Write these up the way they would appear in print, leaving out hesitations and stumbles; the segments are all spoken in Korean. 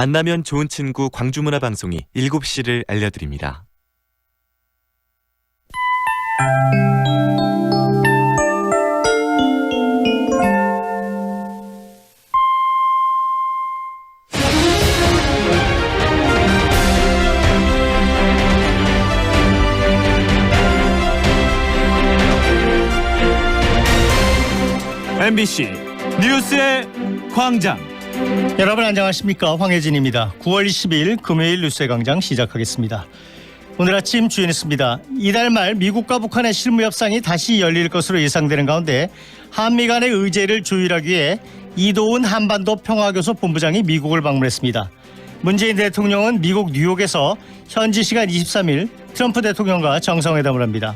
만나면 좋은 친구 광주문화방송이 7시를 알려드립니다. MBC 뉴스의 광장. 여러분 안녕하십니까, 황혜진입니다. 9월 20일 금요일 뉴스의 광장 시작하겠습니다. 오늘 아침 주연했습니다. 이달 말 미국과 북한의 실무 협상이 다시 열릴 것으로 예상되는 가운데 한미 간의 의제를 조율하기 위해 이도훈 한반도 평화교섭 본부장이 미국을 방문했습니다. 문재인 대통령은 미국 뉴욕에서 현지 시간 23일 트럼프 대통령과 정상회담을 합니다.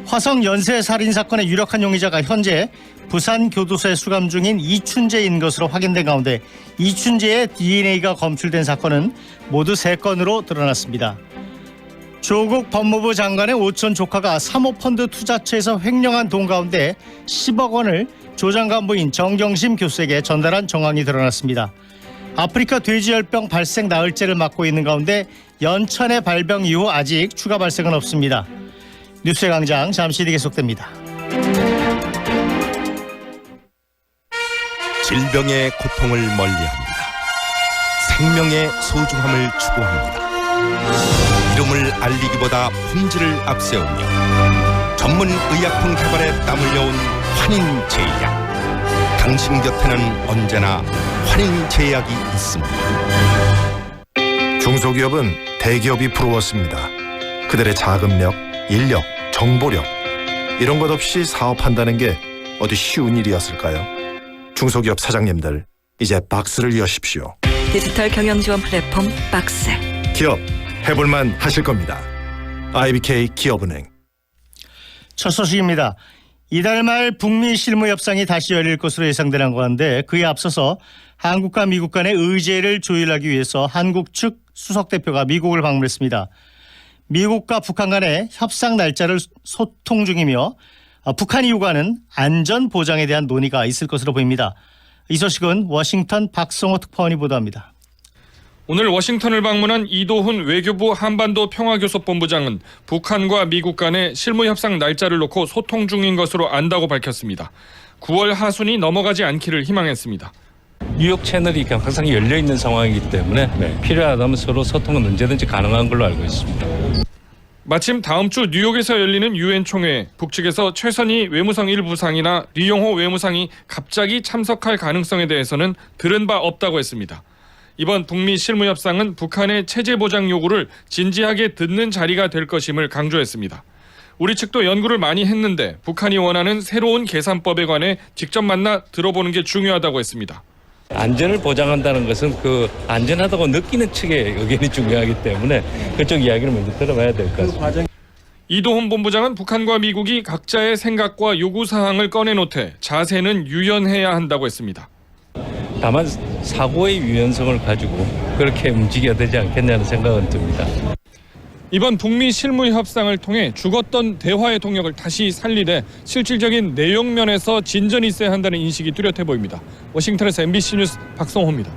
화성 연쇄 살인 사건의 유력한 용의자가 현재 부산 교도소에 수감 중인 이춘재인 것으로 확인된 가운데 이춘재의 DNA가 검출된 사건은 모두 3건으로 드러났습니다. 조국 법무부 장관의 오촌 조카가 사모펀드 투자처에서 횡령한 돈 가운데 10억 원을 조 장관 부인 정경심 교수에게 전달한 정황이 드러났습니다. 아프리카 돼지열병 발생 나흘째를 맞고 있는 가운데 연천의 발병 이후 아직 추가 발생은 없습니다. 뉴스의 광장 잠시 뒤 계속됩니다. 질병의 고통을 멀리합니다. 생명의 소중함을 추구합니다. 이름을 알리기보다 품질을 앞세우며 전문 의약품 개발에 땀 흘려온 환인제약. 당신 곁에는 언제나 환인제약이 있습니다. 중소기업은 대기업이 부러웠습니다. 그들의 자금력, 인력, 정보력, 이런 것 없이 사업한다는 게 어디 쉬운 일이었을까요? 중소기업 사장님들, 이제 박스를 여십시오. 디지털 경영 지원 플랫폼 박스. 기업 해볼만 하실 겁니다. IBK 기업은행. 첫 소식입니다. 이달 말 북미 실무 협상이 다시 열릴 것으로 예상되는 가운데 그에 앞서서 한국과 미국 간의 의제를 조율하기 위해서 한국 측 수석 대표가 미국을 방문했습니다. 미국과 북한 간의 협상 날짜를 소통 중이며 북한이 요구하는 안전 보장에 대한 논의가 있을 것으로 보입니다. 이 소식은 워싱턴 박성호 특파원이 보도합니다. 오늘 워싱턴을 방문한 이도훈 외교부 한반도 평화교섭본부장은 북한과 미국 간의 실무협상 날짜를 놓고 소통 중인 것으로 안다고 밝혔습니다. 9월 하순이 넘어가지 않기를 희망했습니다. 뉴욕 채널이 항상 열려있는 상황이기 때문에 필요하다면 서로 소통은 언제든지 가능한 걸로 알고 있습니다. 마침 다음 주 뉴욕에서 열리는 유엔 총회에 북측에서 최선희 외무성 1부상이나 리용호 외무상이 갑자기 참석할 가능성에 대해서는 들은 바 없다고 했습니다. 이번 북미 실무협상은 북한의 체제 보장 요구를 진지하게 듣는 자리가 될 것임을 강조했습니다. 우리 측도 연구를 많이 했는데 북한이 원하는 새로운 계산법에 관해 직접 만나 들어보는 게 중요하다고 했습니다. 안전을 보장한다는 것은 그 안전하다고 느끼는 측의 의견이 중요하기 때문에 그쪽 이야기를 먼저 들어봐야 될 것 같습니다. 이도훈 본부장은 북한과 미국이 각자의 생각과 요구사항을 꺼내놓되 자세는 유연해야 한다고 했습니다. 다만 사고의 유연성을 가지고 그렇게 움직여야 되지 않겠냐는 생각은 듭니다. 이번 북미 실무협상을 통해 죽었던 대화의 동력을 다시 살리되 실질적인 내용 면에서 진전이 있어야 한다는 인식이 뚜렷해 보입니다. 워싱턴에서 MBC 뉴스 박성호입니다.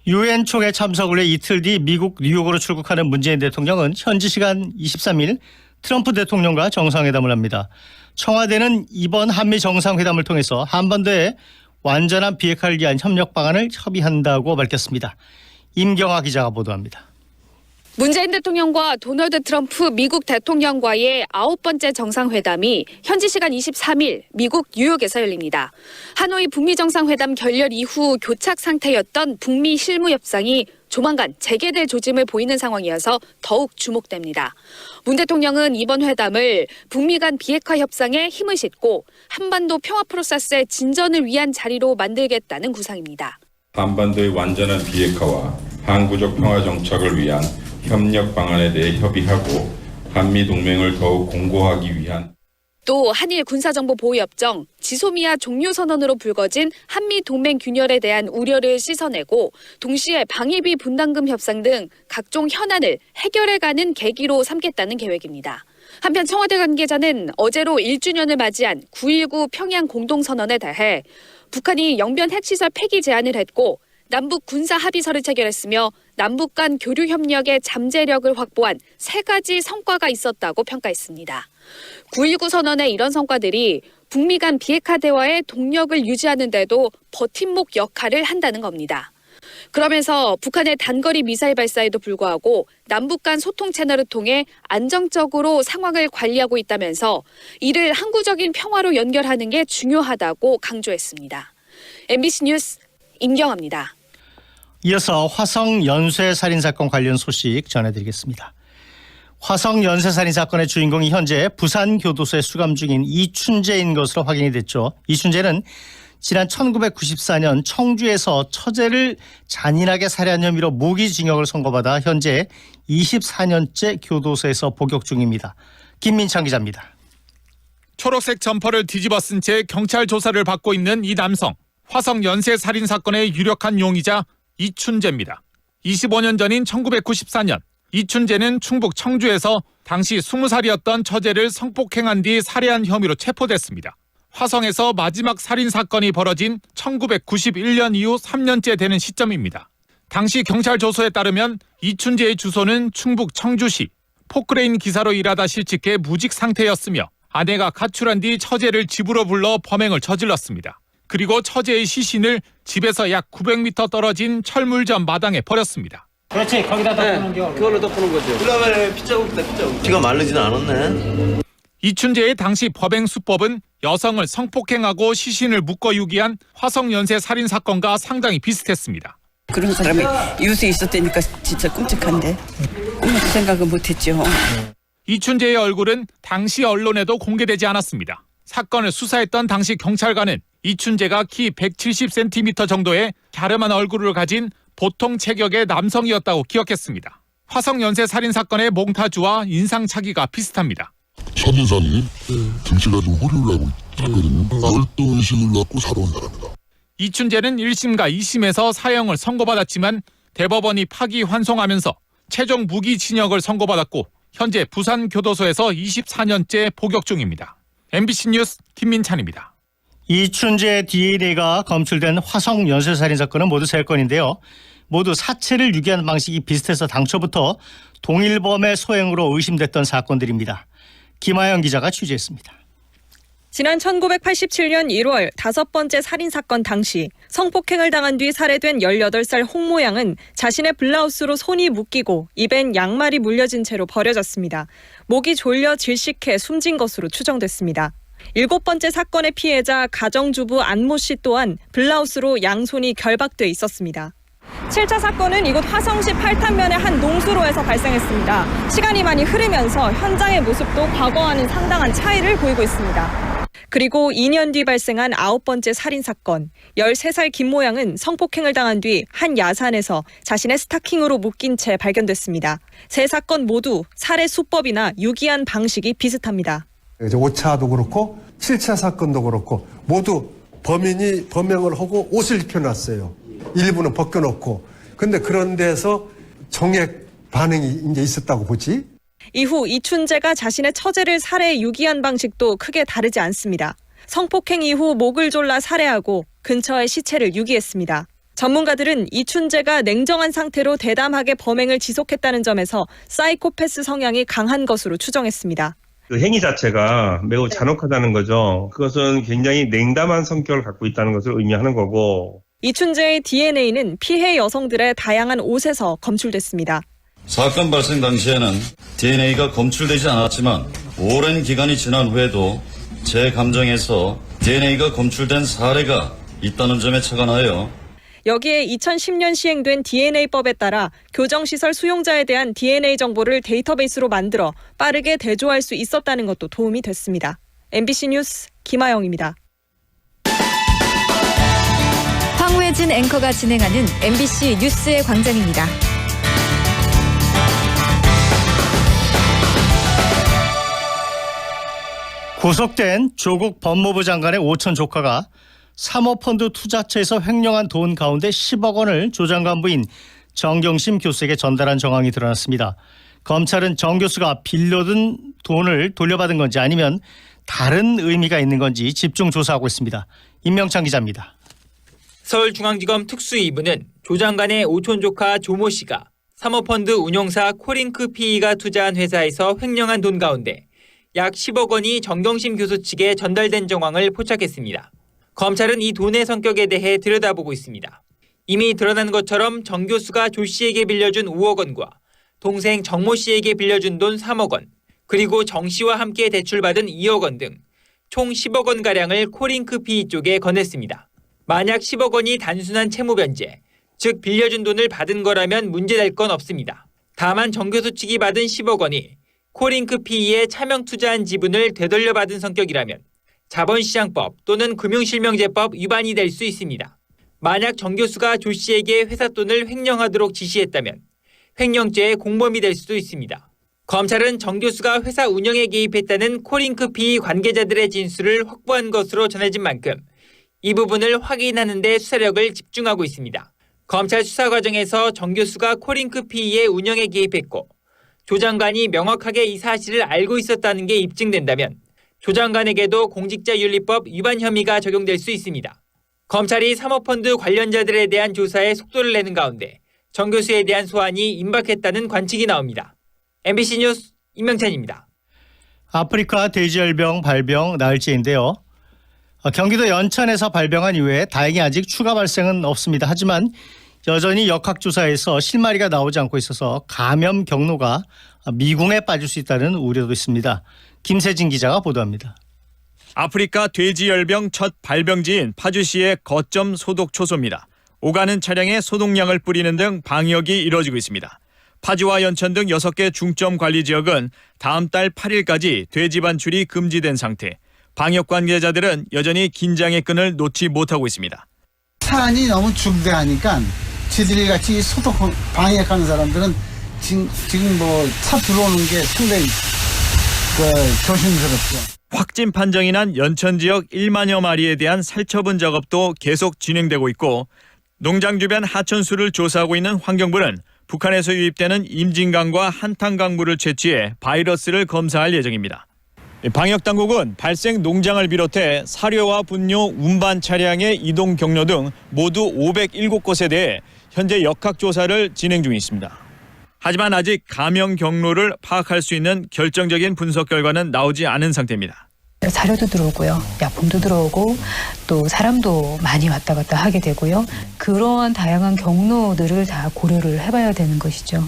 유엔 총회 참석을 해 이틀 뒤 미국 뉴욕으로 출국하는 문재인 대통령은 현지 시간 23일 트럼프 대통령과 정상회담을 합니다. 청와대는 이번 한미 정상회담을 통해서 한반도의 완전한 비핵화를 위한 협력 방안을 협의한다고 밝혔습니다. 임경아 기자가 보도합니다. 문재인 대통령과 도널드 트럼프 미국 대통령과의 9번째 정상회담이 현지 시간 23일 미국 뉴욕에서 열립니다. 하노이 북미 정상회담 결렬 이후 교착 상태였던 북미 실무협상이 조만간 재개될 조짐을 보이는 상황이어서 더욱 주목됩니다. 문 대통령은 이번 회담을 북미 간 비핵화 협상에 힘을 싣고 한반도 평화 프로세스의 진전을 위한 자리로 만들겠다는 구상입니다. 한반도의 완전한 비핵화와 항구적 평화 정착을 위한 협력 방안에 대해 협의하고 한미 동맹을 더욱 공고하기 위한 또 한일 군사정보보호협정, 지소미아 종료선언으로 불거진 한미 동맹 균열에 대한 우려를 씻어내고 동시에 방위비 분담금 협상 등 각종 현안을 해결해가는 계기로 삼겠다는 계획입니다. 한편 청와대 관계자는 어제로 1주년을 맞이한 9.19 평양 공동선언에 대해 북한이 영변 핵시설 폐기 제안을 했고 남북 군사 합의서를 체결했으며 남북 간 교류 협력의 잠재력을 확보한 3가지 성과가 있었다고 평가했습니다. 9.19 선언의 이런 성과들이 북미 간 비핵화 대화의 동력을 유지하는 데도 버팀목 역할을 한다는 겁니다. 그러면서 북한의 단거리 미사일 발사에도 불구하고 남북 간 소통 채널을 통해 안정적으로 상황을 관리하고 있다면서 이를 항구적인 평화로 연결하는 게 중요하다고 강조했습니다. MBC 뉴스 임경아입니다. 이어서 화성 연쇄 살인 사건 관련 소식 전해드리겠습니다. 화성 연쇄 살인 사건의 주인공이 현재 부산 교도소에 수감 중인 이춘재인 것으로 확인이 됐죠. 이춘재는 지난 1994년 청주에서 처제를 잔인하게 살해한 혐의로 무기징역을 선고받아 현재 24년째 교도소에서 복역 중입니다. 김민창 기자입니다. 초록색 점퍼를 뒤집어 쓴 채 경찰 조사를 받고 있는 이 남성. 화성 연쇄 살인 사건의 유력한 용의자 이춘재입니다. 25년 전인 1994년 이춘재는 충북 청주에서 당시 20살이었던 처제를 성폭행한 뒤 살해한 혐의로 체포됐습니다. 화성에서 마지막 살인 사건이 벌어진 1991년 이후 3년째 되는 시점입니다. 당시 경찰 조서에 따르면 이춘재의 주소는 충북 청주시. 포크레인 기사로 일하다 실직해 무직 상태였으며 아내가 가출한 뒤 처제를 집으로 불러 범행을 저질렀습니다. 그리고 처제의 시신을 집에서 약 900m 떨어진 철물점 마당에 버렸습니다. 그렇지, 거기다 덮는 게 그걸로 덮는 거죠. 그러면 핏자국이다, 핏자국. 피가 마르지는 않았네. 이춘재의 당시 법행 수법은 여성을 성폭행하고 시신을 묶어 유기한 화성 연쇄 살인 사건과 상당히 비슷했습니다. 그런 사람이 이웃에 있었다니까 진짜 끔찍한데 그 생각은 못했죠. 이춘재의 얼굴은 당시 언론에도 공개되지 않았습니다. 사건을 수사했던 당시 경찰관은 이춘재가 키 170cm 정도의 갸름한 얼굴을 가진 보통 체격의 남성이었다고 기억했습니다. 화성 연쇄 살인 사건의 몽타주와 인상착의가 비슷합니다. 살인사니 등치가 좀 허리를 하고 있거든요. 열등식을 갖고 살아온 사람이다. 이춘재는 1심과 2심에서 사형을 선고받았지만 대법원이 파기환송하면서 최종 무기징역을 선고받았고 현재 부산교도소에서 24년째 복역 중입니다. MBC 뉴스 김민찬입니다. 이춘재의 DNA가 검출된 화성 연쇄 살인 사건은 모두 3건인데요. 모두 사체를 유기하는 방식이 비슷해서 당초부터 동일범의 소행으로 의심됐던 사건들입니다. 김하영 기자가 취재했습니다. 지난 1987년 1월 5번째 살인사건 당시 성폭행을 당한 뒤 살해된 18살 홍모 양은 자신의 블라우스로 손이 묶이고 입엔 양말이 물려진 채로 버려졌습니다. 목이 졸려 질식해 숨진 것으로 추정됐습니다. 7번째 사건의 피해자 가정주부 안모 씨 또한 블라우스로 양손이 결박돼 있었습니다. 7차 사건은 이곳 화성시 8탄면의 한 농수로에서 발생했습니다. 시간이 많이 흐르면서 현장의 모습도 과거와는 상당한 차이를 보이고 있습니다. 그리고 2년 뒤 발생한 9번째 살인사건. 13살 김모 양은 성폭행을 당한 뒤 한 야산에서 자신의 스타킹으로 묶인 채 발견됐습니다. 3사건 모두 살해 수법이나 유기한 방식이 비슷합니다. 5차도 그렇고 7차 사건도 그렇고 모두 범인이 범행을 하고 옷을 입혀놨어요. 일부는 벗겨놓고. 근데 그런 데서 정액 반응이 이제 있었다고 보지. 이후 이춘재가 자신의 처제를 살해 유기한 방식도 크게 다르지 않습니다. 성폭행 이후 목을 졸라 살해하고 근처에 시체를 유기했습니다. 전문가들은 이춘재가 냉정한 상태로 대담하게 범행을 지속했다는 점에서 사이코패스 성향이 강한 것으로 추정했습니다. 그 행위 자체가 매우 잔혹하다는 거죠. 그것은 굉장히 냉담한 성격을 갖고 있다는 것을 의미하는 거고. 이춘재의 DNA는 피해 여성들의 다양한 옷에서 검출됐습니다. 사건 발생 당시에는 DNA가 검출되지 않았지만 오랜 기간이 지난 후에도 제 감정에서 DNA가 검출된 사례가 있다는 점에 착안하여 여기에 2010년 시행된 DNA법에 따라 교정시설 수용자에 대한 DNA 정보를 데이터베이스로 만들어 빠르게 대조할 수 있었다는 것도 도움이 됐습니다. MBC 뉴스 김하영입니다. 황회진 앵커가 진행하는 MBC 뉴스의 광장입니다. 구속된 조국 법무부 장관의 5천 조카가 사모펀드 투자처에서 횡령한 돈 가운데 10억 원을 조 장관 부인 정경심 교수에게 전달한 정황이 드러났습니다. 검찰은 정 교수가 빌려든 돈을 돌려받은 건지 아니면 다른 의미가 있는 건지 집중 조사하고 있습니다. 임명찬 기자입니다. 서울중앙지검 특수 2부는 조 장관의 오촌 조카 조모 씨가 사모펀드 운용사 코링크 PE가 투자한 회사에서 횡령한 돈 가운데 약 10억 원이 정경심 교수 측에 전달된 정황을 포착했습니다. 검찰은 이 돈의 성격에 대해 들여다보고 있습니다. 이미 드러난 것처럼 정 교수가 조 씨에게 빌려준 5억 원과 동생 정모 씨에게 빌려준 돈 3억 원, 그리고 정 씨와 함께 대출받은 2억 원 등 총 10억 원가량을 코링크 PE 쪽에 건넸습니다. 만약 10억 원이 단순한 채무 변제, 즉 빌려준 돈을 받은 거라면 문제될 건 없습니다. 다만 정 교수 측이 받은 10억 원이 코링크 PE에 차명 투자한 지분을 되돌려받은 성격이라면 자본시장법 또는 금융실명제법 위반이 될 수 있습니다. 만약 정 교수가 조 씨에게 회사 돈을 횡령하도록 지시했다면 횡령죄의 공범이 될 수도 있습니다. 검찰은 정 교수가 회사 운영에 개입했다는 코링크 PE 관계자들의 진술을 확보한 것으로 전해진 만큼 이 부분을 확인하는 데 수사력을 집중하고 있습니다. 검찰 수사 과정에서 정 교수가 코링크 PE의 운영에 개입했고 조 장관이 명확하게 이 사실을 알고 있었다는 게 입증된다면 조 장관에게도 공직자윤리법 위반 혐의가 적용될 수 있습니다. 검찰이 사모펀드 관련자들에 대한 조사에 속도를 내는 가운데 정 교수에 대한 소환이 임박했다는 관측이 나옵니다. MBC 뉴스 임명찬입니다. 아프리카 돼지열병 발병 나흘째인데요. 경기도 연천에서 발병한 이후에 다행히 아직 추가 발생은 없습니다. 하지만 여전히 역학조사에서 실마리가 나오지 않고 있어서 감염 경로가 미궁에 빠질 수 있다는 우려도 있습니다. 김세진 기자가 보도합니다. 아프리카 돼지열병 첫 발병지인 파주시의 거점 소독 초소입니다. 오가는 차량에 소독약을 뿌리는 등 방역이 이뤄지고 있습니다. 파주와 연천 등 6개 중점 관리 지역은 다음 달 8일까지 돼지 반출이 금지된 상태. 방역 관계자들은 여전히 긴장의 끈을 놓지 못하고 있습니다. 사안이 너무 중대하니까 지들이 같이 소독 방역하는 사람들은 지금 뭐 차 들어오는 게 상당히 조심스럽죠. 확진 판정이 난 연천 지역 1만여 마리에 대한 살처분 작업도 계속 진행되고 있고 농장 주변 하천수를 조사하고 있는 환경부는 북한에서 유입되는 임진강과 한탄강물을 채취해 바이러스를 검사할 예정입니다. 방역당국은 발생 농장을 비롯해 사료와 분뇨, 운반 차량의 이동 경로 등 모두 507곳에 대해 현재 역학조사를 진행 중에 있습니다. 하지만 아직 감염 경로를 파악할 수 있는 결정적인 분석 결과는 나오지 않은 상태입니다. 사료도 들어오고요. 약품도 들어오고 또 사람도 많이 왔다 갔다 하게 되고요. 그러한 다양한 경로들을 다 고려를 해봐야 되는 것이죠.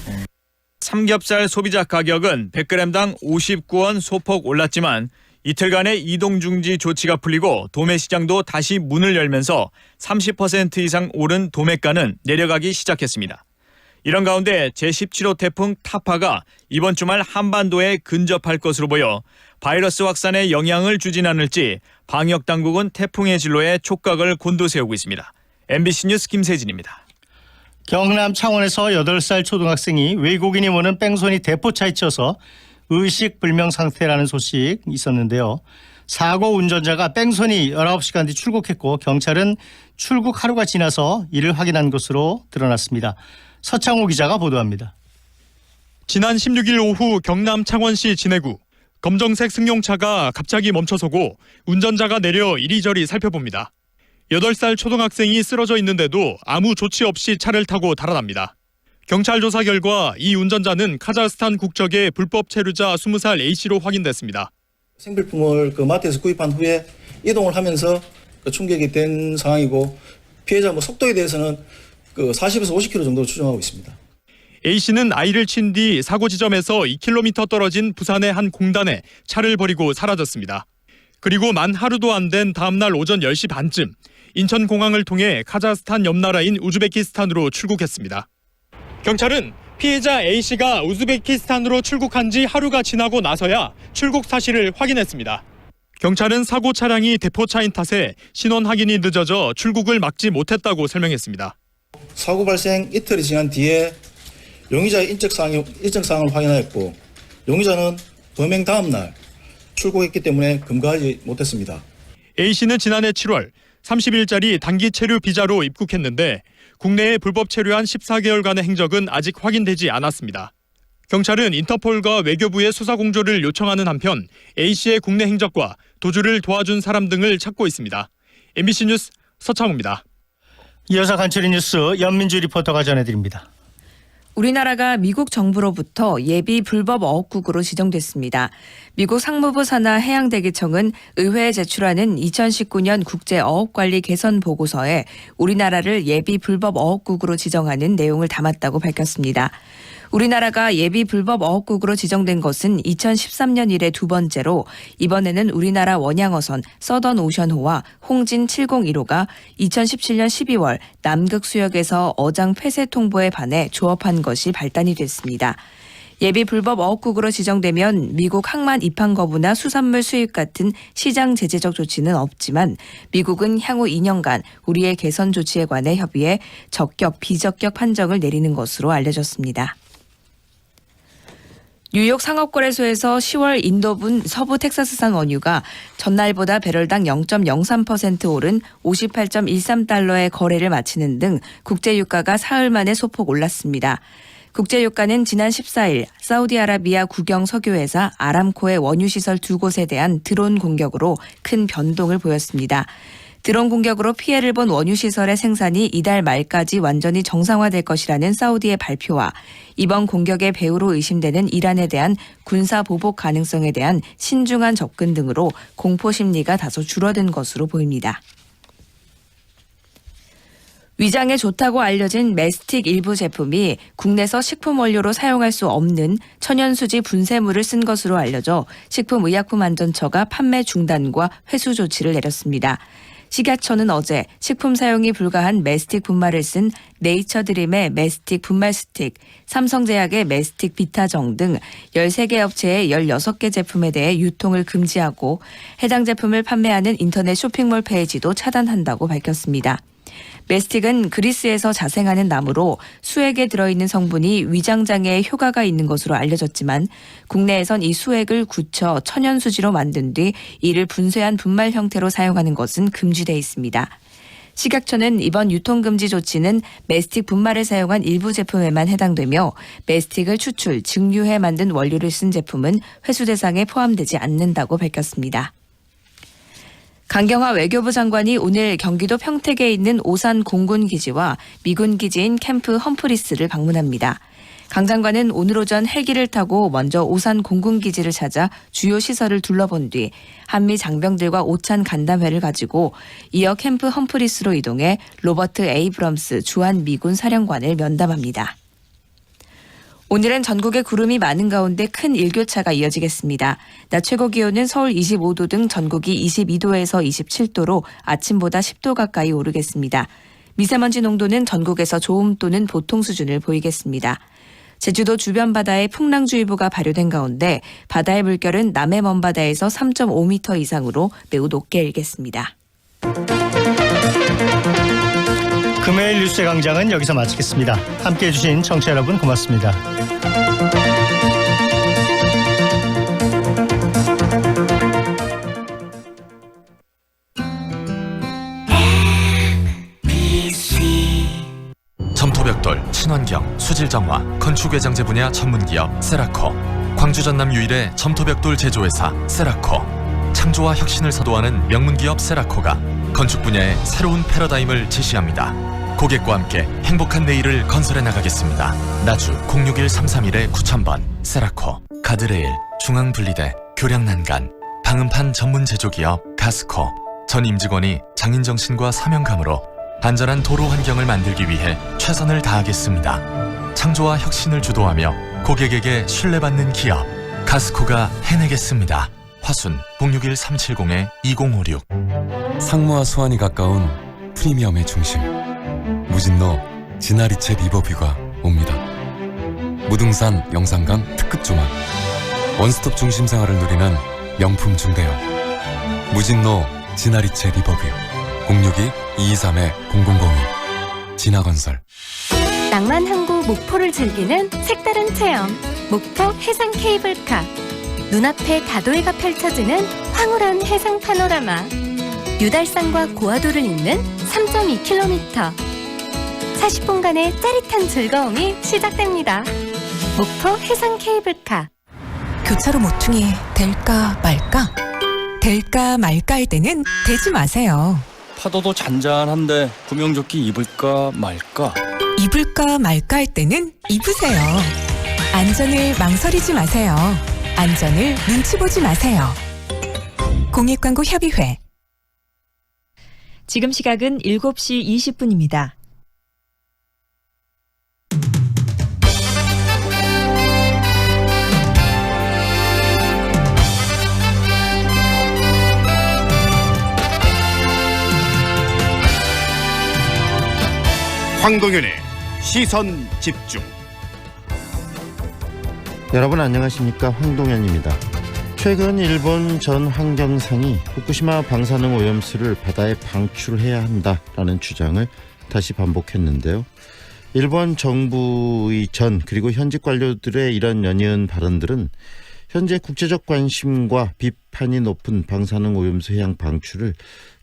삼겹살 소비자 가격은 100g당 59원 소폭 올랐지만 이틀간의 이동 중지 조치가 풀리고 도매 시장도 다시 문을 열면서 30% 이상 오른 도매가는 내려가기 시작했습니다. 이런 가운데 제17호 태풍 타파가 이번 주말 한반도에 근접할 것으로 보여 바이러스 확산에 영향을 주진 않을지 방역당국은 태풍의 진로에 촉각을 곤두세우고 있습니다. MBC 뉴스 김세진입니다. 경남 창원에서 8살 초등학생이 외국인이 모는 뺑소니 대포차에 치여서 의식불명 상태라는 소식 있었는데요. 사고 운전자가 뺑소니 19시간 뒤 출국했고 경찰은 출국 하루가 지나서 이를 확인한 것으로 드러났습니다. 서창호 기자가 보도합니다. 지난 16일 오후 경남 창원시 진해구 검정색 승용차가 갑자기 멈춰서고 운전자가 내려 이리저리 살펴봅니다. 8살 초등학생이 쓰러져 있는데도 아무 조치 없이 차를 타고 달아납니다. 경찰 조사 결과 이 운전자는 카자흐스탄 국적의 불법 체류자 20살 A씨로 확인됐습니다. 생필품을 마트에서 구입한 후에 이동을 하면서 충격이 된 상황이고 피해자 속도에 대해서는 40에서 50km 정도로 추정하고 있습니다. A씨는 아이를 친 뒤 사고 지점에서 2km 떨어진 부산의 한 공단에 차를 버리고 사라졌습니다. 그리고 만 하루도 안 된 다음 날 오전 10시 반쯤 인천공항을 통해 카자흐스탄 옆 나라인 우즈베키스탄으로 출국했습니다. 경찰은 피해자 A씨가 우즈베키스탄으로 출국한 지 하루가 지나고 나서야 출국 사실을 확인했습니다. 경찰은 사고 차량이 대포차인 탓에 신원 확인이 늦어져 출국을 막지 못했다고 설명했습니다. 사고 발생 이틀이 지난 뒤에 용의자의 인적 사항을 확인하였고 용의자는 범행 다음 날 출국했기 때문에 금가하지 못했습니다. A씨는 지난해 7월 30일짜리 단기 체류 비자로 입국했는데 국내에 불법 체류한 14개월간의 행적은 아직 확인되지 않았습니다. 경찰은 인터폴과 외교부에 수사 공조를 요청하는 한편 A씨의 국내 행적과 도주를 도와준 사람 등을 찾고 있습니다. MBC 뉴스 서창호입니다. 이어서 간추린 뉴스 연민주 리포터가 전해드립니다. 우리나라가 미국 정부로부터 예비 불법 어업국으로 지정됐습니다. 미국 상무부 산하 해양대기청은 의회에 제출하는 2019년 국제어업관리 개선 보고서에 우리나라를 예비 불법 어업국으로 지정하는 내용을 담았다고 밝혔습니다. 우리나라가 예비 불법 어업국으로 지정된 것은 2013년 이래 두 번째로 이번에는 우리나라 원양어선 서던 오션호와 홍진 701호가 2017년 12월 남극 수역에서 어장 폐쇄 통보에 반해 조업한 것이 발단이 됐습니다. 예비 불법 어업국으로 지정되면 미국 항만 입항 거부나 수산물 수입 같은 시장 제재적 조치는 없지만 미국은 향후 2년간 우리의 개선 조치에 관해 협의해 적격, 비적격 판정을 내리는 것으로 알려졌습니다. 뉴욕 상업거래소에서 10월 인도분 서부 텍사스산 원유가 전날보다 배럴당 0.03% 오른 58.13달러의 거래를 마치는 등 국제유가가 사흘 만에 소폭 올랐습니다. 국제유가는 지난 14일 사우디아라비아 국영 석유회사 아람코의 원유시설 두 곳에 대한 드론 공격으로 큰 변동을 보였습니다. 드론 공격으로 피해를 본 원유시설의 생산이 이달 말까지 완전히 정상화될 것이라는 사우디의 발표와 이번 공격의 배후로 의심되는 이란에 대한 군사보복 가능성에 대한 신중한 접근 등으로 공포 심리가 다소 줄어든 것으로 보입니다. 위장에 좋다고 알려진 메스틱 일부 제품이 국내에서 식품 원료로 사용할 수 없는 천연수지 분쇄물을 쓴 것으로 알려져 식품의약품안전처가 판매 중단과 회수 조치를 내렸습니다. 식약처는 어제 식품 사용이 불가한 메스틱 분말을 쓴 네이처드림의 메스틱 분말 스틱, 삼성제약의 메스틱 비타정 등 13개 업체의 16개 제품에 대해 유통을 금지하고 해당 제품을 판매하는 인터넷 쇼핑몰 페이지도 차단한다고 밝혔습니다. 메스틱은 그리스에서 자생하는 나무로 수액에 들어있는 성분이 위장장애에 효과가 있는 것으로 알려졌지만 국내에선 이 수액을 굳혀 천연수지로 만든 뒤 이를 분쇄한 분말 형태로 사용하는 것은 금지돼 있습니다. 식약처는 이번 유통금지 조치는 메스틱 분말을 사용한 일부 제품에만 해당되며 메스틱을 추출, 증류해 만든 원료를 쓴 제품은 회수 대상에 포함되지 않는다고 밝혔습니다. 강경화 외교부 장관이 오늘 경기도 평택에 있는 오산 공군기지와 미군 기지인 캠프 험프리스를 방문합니다. 강 장관은 오늘 오전 헬기를 타고 먼저 오산 공군기지를 찾아 주요 시설을 둘러본 뒤 한미 장병들과 오찬 간담회를 가지고 이어 캠프 험프리스로 이동해 로버트 에이브럼스 주한 미군 사령관을 면담합니다. 오늘은 전국에 구름이 많은 가운데 큰 일교차가 이어지겠습니다. 낮 최고 기온은 서울 25도 등 전국이 22도에서 27도로 아침보다 10도 가까이 오르겠습니다. 미세먼지 농도는 전국에서 좋음 또는 보통 수준을 보이겠습니다. 제주도 주변 바다에 풍랑주의보가 발효된 가운데 바다의 물결은 남해 먼바다에서 3.5m 이상으로 매우 높게 일겠습니다. 금요일 뉴스의 광장은 여기서 마치겠습니다. 함께해 주신 청취자 여러분 고맙습니다. 점토벽돌, 친환경, 수질정화, 건축외장재 분야 전문기업 세라코, 광주 전남 유일의 점토벽돌 제조회사 세라코, 창조와 혁신을 선도하는 명문기업 세라코가 건축 분야의 새로운 패러다임을 제시합니다. 고객과 함께 행복한 내일을 건설해 나가겠습니다. 나주 061-331-9000번 세라코. 가드레일, 중앙분리대, 교량난간, 방음판 전문 제조기업 가스코. 전 임직원이 장인정신과 사명감으로 안전한 도로 환경을 만들기 위해 최선을 다하겠습니다. 창조와 혁신을 주도하며 고객에게 신뢰받는 기업 가스코가 해내겠습니다. 화순 061-370-2056. 상무와 수완이 가까운 프리미엄의 중심 무진로 지나리체 리버뷰가 옵니다. 무등산 영산강 특급 조망 원스톱 중심 생활을 누리는 명품 중대형 무진로 지나리체 리버뷰 062-223-0002 진화건설. 낭만 항구 목포를 즐기는 색다른 체험 목포 해상 케이블카. 눈앞에 다도해가 펼쳐지는 황홀한 해상 파노라마. 유달산과 고화도를 잇는 3.2km. 40분간의 짜릿한 즐거움이 시작됩니다. 목포 해상 케이블카. 교차로 모퉁이 될까 말까? 될까 말까 할 때는 대지 마세요. 파도도 잔잔한데 구명조끼 입을까 말까? 입을까 말까 할 때는 입으세요. 안전을 망설이지 마세요. 안전을 눈치 보지 마세요. 공익광고협의회. 지금 시각은 7시 20분입니다. 황동윤의 시선 집중. 여러분 안녕하십니까, 황동현입니다. 최근 일본 전 환경상이 후쿠시마 방사능 오염수를 바다에 방출해야 한다라는 주장을 다시 반복했는데요. 일본 정부의 전 그리고 현직 관료들의 이런 연이은 발언들은 현재 국제적 관심과 비판이 높은 방사능 오염수 해양 방출을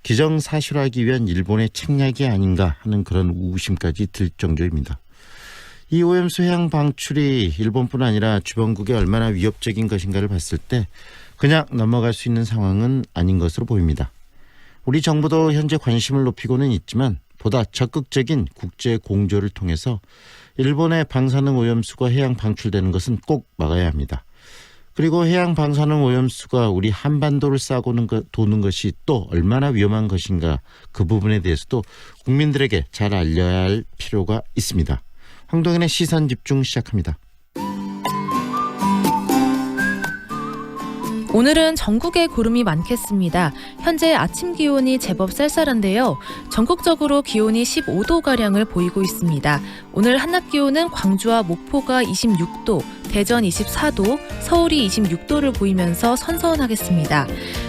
기정사실화하기 위한 일본의 책략이 아닌가 하는 그런 의구심까지 들 정도입니다. 이 오염수 해양 방출이 일본뿐 아니라 주변국에 얼마나 위협적인 것인가를 봤을 때 그냥 넘어갈 수 있는 상황은 아닌 것으로 보입니다. 우리 정부도 현재 관심을 높이고는 있지만 보다 적극적인 국제 공조를 통해서 일본의 방사능 오염수가 해양 방출되는 것은 꼭 막아야 합니다. 그리고 해양 방사능 오염수가 우리 한반도를 싸고 도는 것이 또 얼마나 위험한 것인가, 그 부분에 대해서도 국민들에게 잘 알려야 할 필요가 있습니다. 황동현의 시선 집중 시작합니다. 오늘은 전국에 구름이 많겠습니다. 현재 아침 기온이 제법 쌀쌀한데요. 전국적으로 기온이 15도가량을 보이고 있습니다. 오늘 한낮 기온은 광주와 목포가 26도, 대전 24도, 서울이 26도를 보이면서 선선하겠습니다.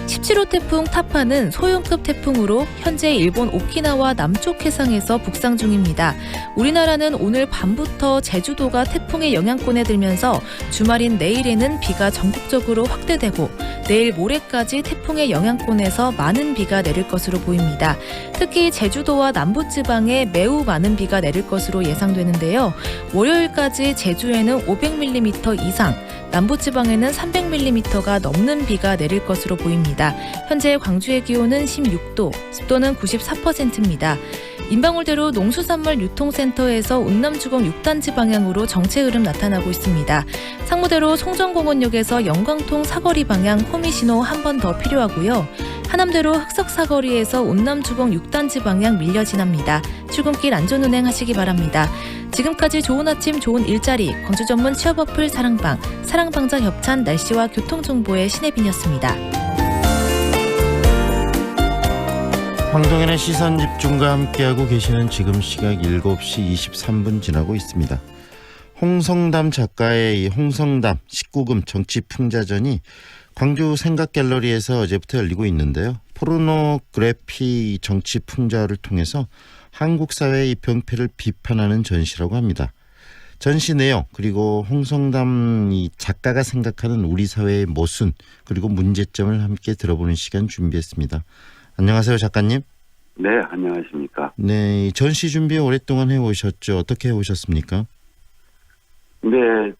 17호 태풍 타파는 소형급 태풍으로 현재 일본 오키나와 남쪽 해상에서 북상 중입니다. 우리나라는 오늘 밤부터 제주도가 태풍의 영향권에 들면서 주말인 내일에는 비가 전국적으로 확대되고 내일 모레까지 태풍의 영향권에서 많은 비가 내릴 것으로 보입니다. 특히 제주도와 남부지방에 매우 많은 비가 내릴 것으로 예상되는데요. 월요일까지 제주에는 500mm 이상, 남부지방에는 300mm가 넘는 비가 내릴 것으로 보입니다. 현재 광주의 기온은 16도, 습도는 94%입니다. 인방울대로 농수산물 유통센터에서 운남주공 6단지 방향으로 정체 흐름 나타나고 있습니다. 상무대로 송정공원역에서 영광통 사거리 방향 호미신호 한 번 더 필요하고요. 하남대로 흑석사거리에서 운남주공 6단지 방향 밀려 지납니다. 출근길 안전운행 하시기 바랍니다. 지금까지 좋은 아침 좋은 일자리 광주 전문 취업 어플 사랑방, 사랑방자 협찬 날씨와 교통정보의 신혜빈이었습니다. 황동현의 시선 집중과 함께하고 계시는 지금 시각 7시 23분 지나고 있습니다. 홍성담 작가의 이 홍성담 19금 정치풍자전이 광주 생각갤러리에서 어제부터 열리고 있는데요. 포르노그래피 정치풍자를 통해서 한국 사회의 이 병폐를 비판하는 전시라고 합니다. 전시 내용 그리고 홍성담 이 작가가 생각하는 우리 사회의 모순 그리고 문제점을 함께 들어보는 시간 준비했습니다. 안녕하세요, 작가님. 네, 안녕하십니까. 네, 전시 준비 오랫동안 해오셨죠. 어떻게 해오셨습니까? 네,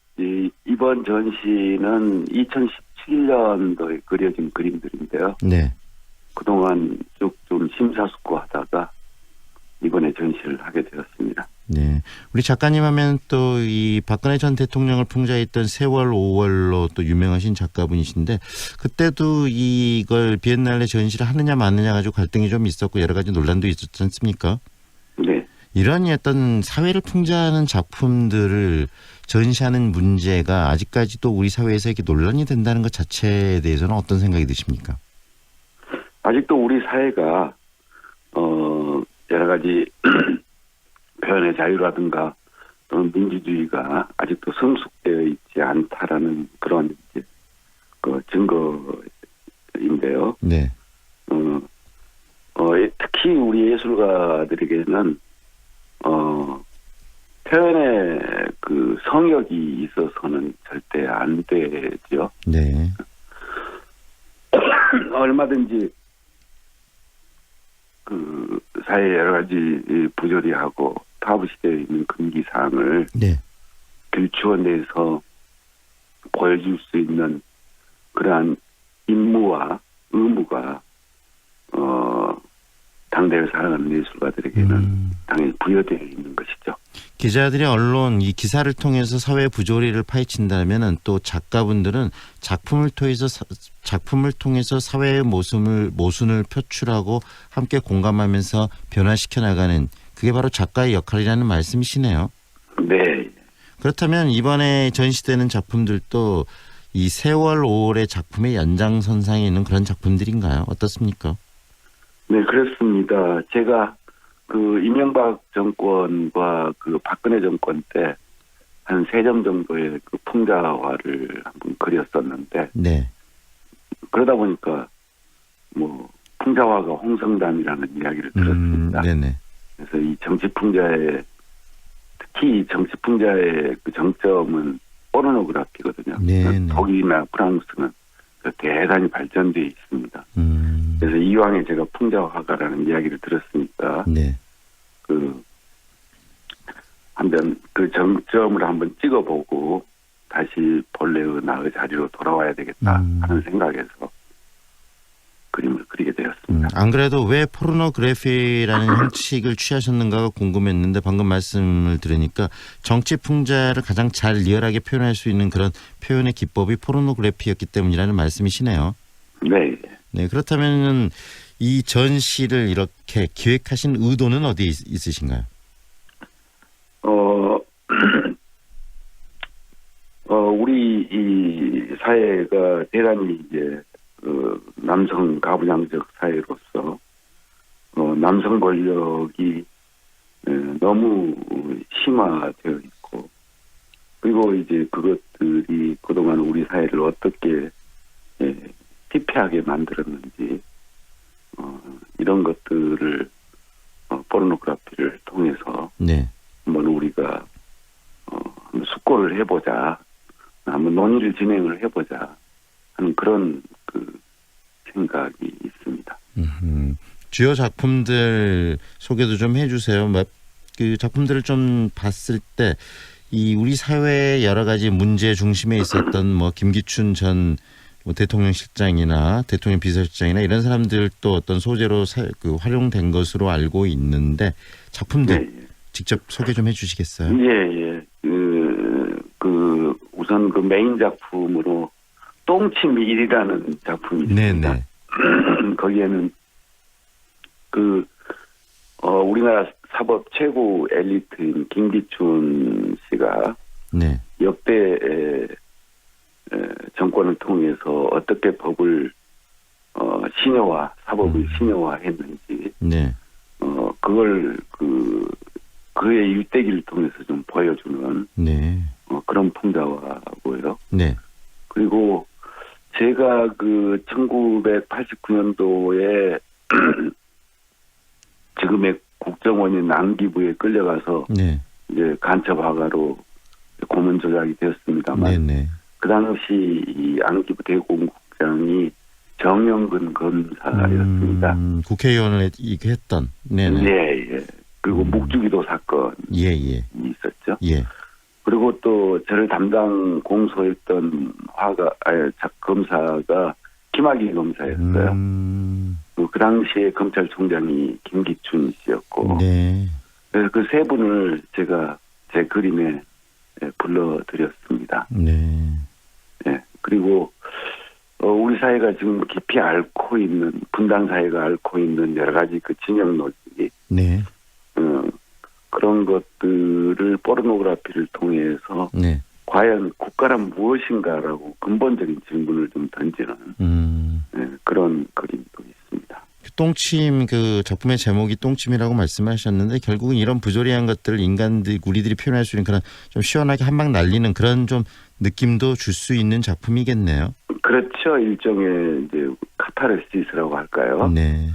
이번 전시는 2017년도에 그려진 그림들인데요. 네. 그동안 쭉 좀 심사숙고하다가 이번에 전시를 하게 되었습니다. 네, 우리 작가님 하면 또 이 박근혜 전 대통령을 풍자했던 세월 5월로 또 유명하신 작가분이신데 그때도 이걸 비엔날레 전시를 하느냐 마느냐 가지고 갈등이 좀 있었고 여러 가지 논란도 있었지 않습니까? 네. 이런 어떤 사회를 풍자하는 작품들을 전시하는 문제가 아직까지도 우리 사회에서 이렇게 논란이 된다는 것 자체에 대해서는 어떤 생각이 드십니까? 아직도 우리 사회가 여러 가지 표현의 자유라든가 또는 민주주의가 아직도 성숙되어 있지 않다라는 그런 이제 그 증거인데요. 네. 특히 우리 예술가들에게는 표현의 그 성역이 있어서는 절대 안 되죠. 네. 얼마든지 그 사회에 여러 가지 부조리하고 타부시되어 있는 금기사항을 네. 길추어내서 보여줄 수 있는 그러한 임무와 의무가 당대를 사랑하는 예술가들에게는 당연히 부여되어 있는 것이죠. 기자들이 언론 이 기사를 통해서 사회 부조리를 파헤친다면은 또 작가분들은 작품을 통해서 사회의 모순을 표출하고 함께 공감하면서 변화시켜 나가는 그게 바로 작가의 역할이라는 말씀이시네요. 네. 그렇다면 이번에 전시되는 작품들도 이 세월 5월의 작품의 연장선상에 있는 그런 작품들인가요? 어떻습니까? 네, 그렇습니다. 제가 그 이명박 정권과 그 박근혜 정권 때 한 3점 정도의 그 풍자화를 한번 그렸었는데, 네. 그러다 보니까 뭐 풍자화가 홍성담이라는 이야기를 들었습니다. 네네. 그래서 이 정치풍자의 특히 정치풍자의 그 정점은 포르노그래피거든요. 네네. 독일이나 프랑스는 대단히 발전되어 있습니다. 그래서 이왕에 제가 풍자화가라는 이야기를 들었으니까 네. 한번 그 정점을 한번 찍어보고 다시 본래의 나의 자리로 돌아와야 되겠다 하는 생각에서 그림을 그리게 되었습니다. 안 그래도 왜 포르노그래피라는 형식을 취하셨는가가 궁금했는데 방금 말씀을 들으니까 정치 풍자를 가장 잘 리얼하게 표현할 수 있는 그런 표현의 기법이 포르노그래피였기 때문이라는 말씀이시네요. 네. 네, 그렇다면 이 전시를 이렇게 기획하신 의도는 어디에 있으신가요? 우리 이 사회가 대단히 이제 남성 가부장적 사회로서 남성 권력이 너무 심화되어 있고, 그리고 이제 그것들이 그동안 우리 사회를 어떻게 피폐하게 만들었는지 이런 것들을 포르노그래피를 통해서 네. 한번 우리가 한번 숙고를 해보자, 한번 논의를 진행을 해보자 하는 그런 그 생각이 있습니다. 주요 작품들 소개도 좀 해주세요. 그 작품들을 좀 봤을 때 이 우리 사회의 여러 가지 문제 중심에 있었던 뭐 김기춘 전 대통령실장이나 대통령 비서실장이나 이런 사람들 또 어떤 소재로 활용된 것으로 알고 있는데 작품들 네. 직접 소개 좀 해주시겠어요? 예. 우선 그 메인 작품으로 똥침 1이라는 작품이 있습니다. 네네. 거기에는 우리나라 사법 최고 엘리트인 김기춘 씨가 네. 역대 정권을 통해서 어떻게 법을 사법을 신여화했는지, 네. 그걸 그의 일대기를 통해서 좀 보여주는 네. 그런 풍자화고요. 네. 그리고 제가 1989년도에 지금의 국정원인 안기부에 끌려가서 네. 이제 간첩 화가로 고문 조작이 되었습니다만, 네네. 그 당시 이 안기부 대공국장이 정영근 검사였습니다. 국회의원을 했던. 네네. 예. 그리고 묵주기도 사건이 있었죠. 예. 그리고 또 저를 담당 공소했던 검사가 김학의 검사였어요. 그 당시에 검찰총장이 김기춘 씨였고, 네. 그래서 그 세 분을 제가 제 그림에 불러드렸습니다. 네. 예. 그리고 우리 사회가 지금 깊이 앓고 있는, 분단 사회가 앓고 있는 여러 가지 그 진영 논리, 네. 그런 것들을 포르노그래피를 통해서 네. 과연 국가란 무엇인가라고 근본적인 질문을 좀 던지는 그런 그림도 있습니다. 똥침 작품의 제목이 똥침이라고 말씀하셨는데 결국은 이런 부조리한 것들을 우리들이 표현할 수 있는 그런 좀 시원하게 한 방 날리는 그런 좀 느낌도 줄 수 있는 작품이겠네요. 그렇죠. 일종의 이제 카타르시스라고 할까요? 네.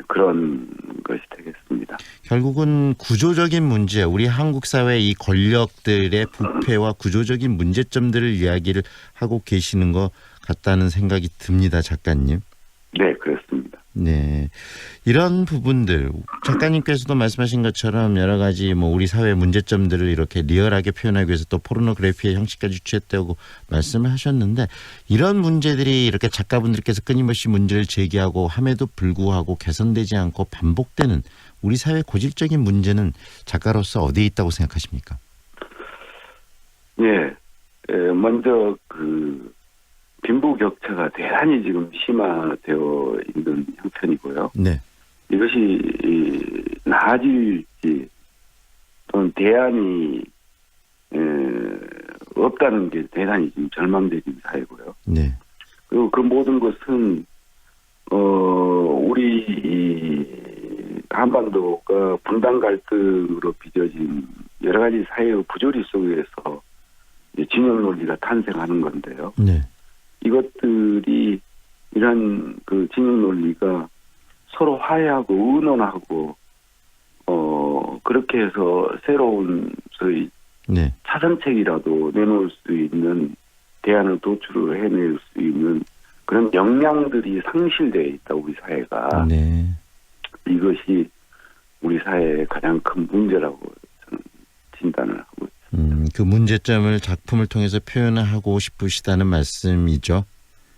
그런 것이 되겠습니다. 결국은 구조적인 문제, 우리 한국 사회 이 권력들의 부패와 구조적인 문제점들을 이야기를 하고 계시는 것 같다는 생각이 듭니다, 작가님. 네, 그렇습니다. 네, 이런 부분들 작가님께서도 말씀하신 것처럼 여러 가지 뭐 우리 사회 문제점들을 이렇게 리얼하게 표현하기 위해서 또 포르노그래피의 형식까지 취했다고 말씀을 하셨는데 이런 문제들이 이렇게 작가분들께서 끊임없이 문제를 제기하고 함에도 불구하고 개선되지 않고 반복되는 우리 사회 고질적인 문제는 작가로서 어디에 있다고 생각하십니까? 예, 먼저 빈부격차가 대단히 지금 심화되어 있는 형편이고요. 네. 이것이 나아질지 또는 대안이 없다는 게 대단히 지금 절망적인 사회고요. 네. 그리고 그 모든 것은 우리 이 한반도가 분단 갈등으로 빚어진 여러 가지 사회의 부조리 속에서 진영 논리가 탄생하는 건데요. 네. 이것들이 이런 그 진영 논리가 서로 화해하고 의논하고 그렇게 해서 새로운 소위 네. 차선책이라도 내놓을 수 있는 대안을 도출을 해낼 수 있는 그런 역량들이 상실되어 있다 우리 사회가. 네. 이것이 우리 사회의 가장 큰 문제라고 저는 진단을 하고 있습니다. 그 문제점을 작품을 통해서 표현하고 싶으시다는 말씀이죠.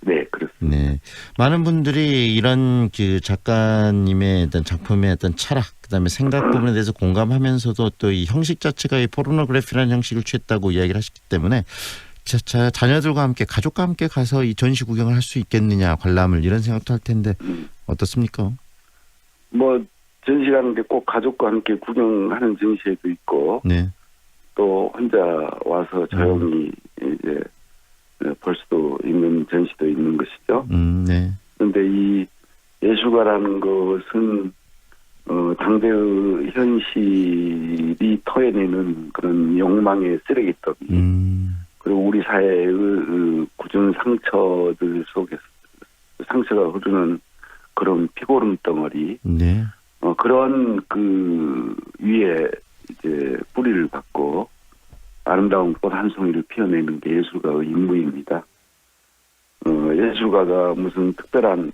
네, 그렇습니다. 네, 많은 분들이 이런 그 작가님의 어떤 작품의 어떤 철학, 그다음에 생각 부분에 대해서 공감하면서도 또 이 형식 자체가 이 포르노그래피라는 형식을 취했다고 이야기를 하시기 때문에 자녀들과 함께 가족과 함께 가서 이 전시 구경을 할 수 있겠느냐 관람을 이런 생각도 할 텐데 어떻습니까? 뭐 전시라는 게 꼭 가족과 함께 구경하는 전시회도 있고. 네. 또 혼자 와서 조용히 이제 볼 수도 있는 전시도 있는 것이죠. 네. 그런데 이 예술가라는 것은 당대의 현실이 토해내는 그런 욕망의 쓰레기더미. 그리고 우리 사회의 굳은 상처들 속에서 상처가 흐르는 그런 피고름 덩어리. 네. 그런 그 위에 이제 뿌리를 받고 아름다운 꽃 한 송이를 피워내는 게 예술가의 임무입니다. 예술가가 무슨 특별한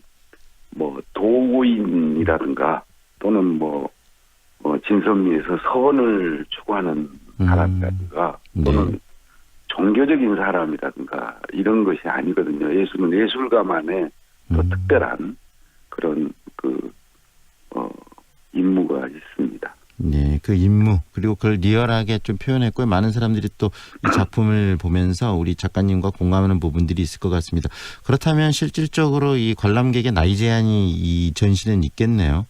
뭐 도구인이라든가 또는 뭐 진선미에서 선을 추구하는 사람이라든가 또는 종교적인 사람이라든가 이런 것이 아니거든요. 예술은 예술가만의 또 특별한 그런 임무가 있습니다. 네, 그 임무 그리고 그걸 리얼하게 좀 표현했고요. 많은 사람들이 또 이 작품을 보면서 우리 작가님과 공감하는 부분들이 있을 것 같습니다. 그렇다면 실질적으로 이 관람객의 나이 제한이 이 전시는 있겠네요.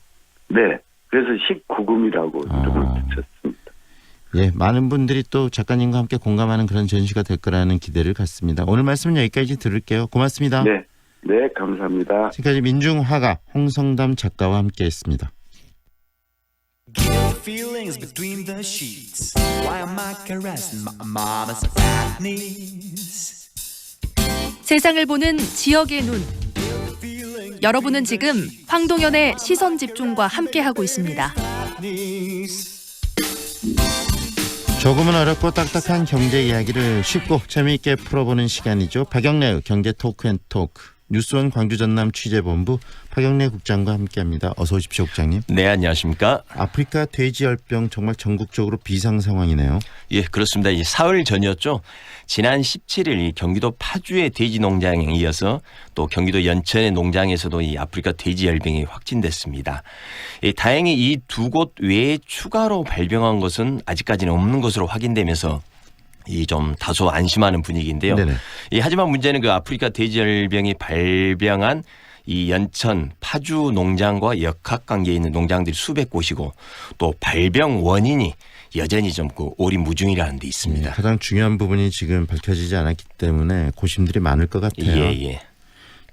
네, 그래서 19금이라고 이름을 붙였습니다. 예, 많은 분들이 또 작가님과 함께 공감하는 그런 전시가 될 거라는 기대를 갖습니다. 오늘 말씀은 여기까지 들을게요. 고맙습니다. 네, 네, 감사합니다. 지금까지 민중화가 홍성담 작가와 함께했습니다. Feelings between the sheets. Why am I caressing my mama's fat knees? 세상을 보는 지역의 눈. 여러분은 지금 황동현의 시선 집중과 함께하고 있습니다. 조금은 어렵고 딱딱한 경제 이야기를 쉽고 재미있게 풀어보는 시간이죠. 박영래의 경제 토크앤토크. 뉴스원 광주 전남 취재본부 박영래 국장과 함께합니다. 어서 오십시오, 국장님. 네, 안녕하십니까. 아프리카 돼지열병 정말 전국적으로 비상 상황이네요. 예, 그렇습니다. 이 사흘 전이었죠. 지난 17일 이 경기도 파주의 돼지 농장에 이어서 또 경기도 연천의 농장에서도 이 아프리카 돼지열병이 확진됐습니다. 다행히 이 두 곳 외에 추가로 발병한 것은 아직까지는 없는 것으로 확인되면서 이 좀 다소 안심하는 분위기인데요. 하지만 문제는 그 아프리카 돼지열병이 발병한 이 연천 파주 농장과 역학관계에 있는 농장들이 수백 곳이고 또 발병 원인이 여전히 좀 그 오리무중이라는 데 있습니다. 네, 가장 중요한 부분이 지금 밝혀지지 않았기 때문에 고심들이 많을 것 같아요. 예.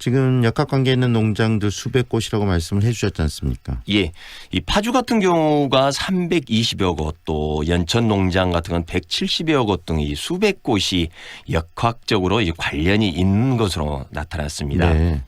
지금 역학관계에 있는 농장들 수백 곳이라고 말씀을 해 주셨지 않습니까? 예. 이 파주 같은 경우가 320여 곳, 또 연천 농장 같은 건 170여 곳 등 이 수백 곳이 역학적으로 관련이 있는 것으로 나타났습니다. 네.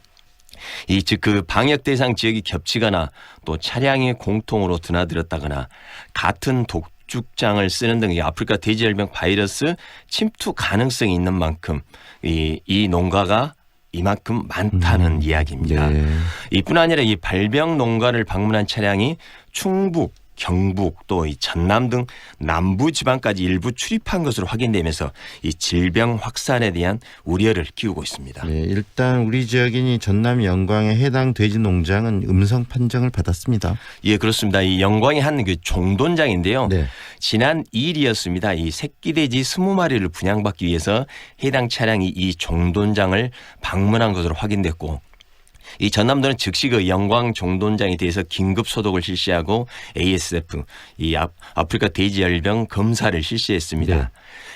즉 그 방역 대상 지역이 겹치거나 또 차량이 공통으로 드나들었다거나 같은 독축장을 쓰는 등 이 아프리카 돼지열병 바이러스 침투 가능성이 있는 만큼 이 농가가 이만큼 많다는 이야기입니다. 네. 이뿐 아니라 이 발병 농가를 방문한 차량이 충북, 경북 또 이 전남 등 남부 지방까지 일부 출입한 것으로 확인되면서 이 질병 확산에 대한 우려를 키우고 있습니다. 네, 일단 우리 지역인 이 전남 영광의 해당 돼지 농장은 음성 판정을 받았습니다. 예, 그렇습니다. 이 영광의 한 그 종돈장인데요. 네. 지난 2일이었습니다. 이 새끼 돼지 20마리를 분양받기 위해서 해당 차량이 이 종돈장을 방문한 것으로 확인됐고, 이 전남도는 즉시 그 영광 종돈장에 대해서 긴급 소독을 실시하고 ASF, 이 아프리카 돼지열병 검사를 실시했습니다.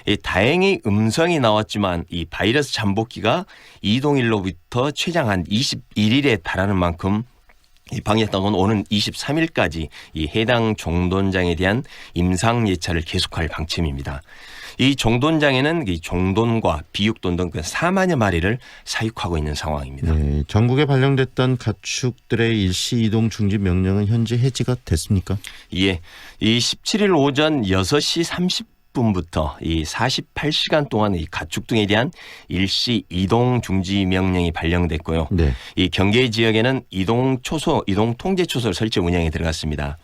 네. 다행히 음성이 나왔지만 이 바이러스 잠복기가 이동일로부터 최장 한 21일에 달하는 만큼 이 방역당국은 오는 23일까지 이 해당 종돈장에 대한 임상 예찰을 계속할 방침입니다. 이 종돈장에는 이 종돈과 비육돈 등 4만여 마리를 사육하고 있는 상황입니다. 네, 전국에 발령됐던 가축들의 일시 이동 중지 명령은 현재 해지가 됐습니까? 예, 이 17일 오전 6시 30분부터 이 48시간 동안 이 가축 등에 대한 일시 이동 중지 명령이 발령됐고요. 네. 이 경계 지역에는 이동 통제 초소 설치 운영에 들어갔습니다.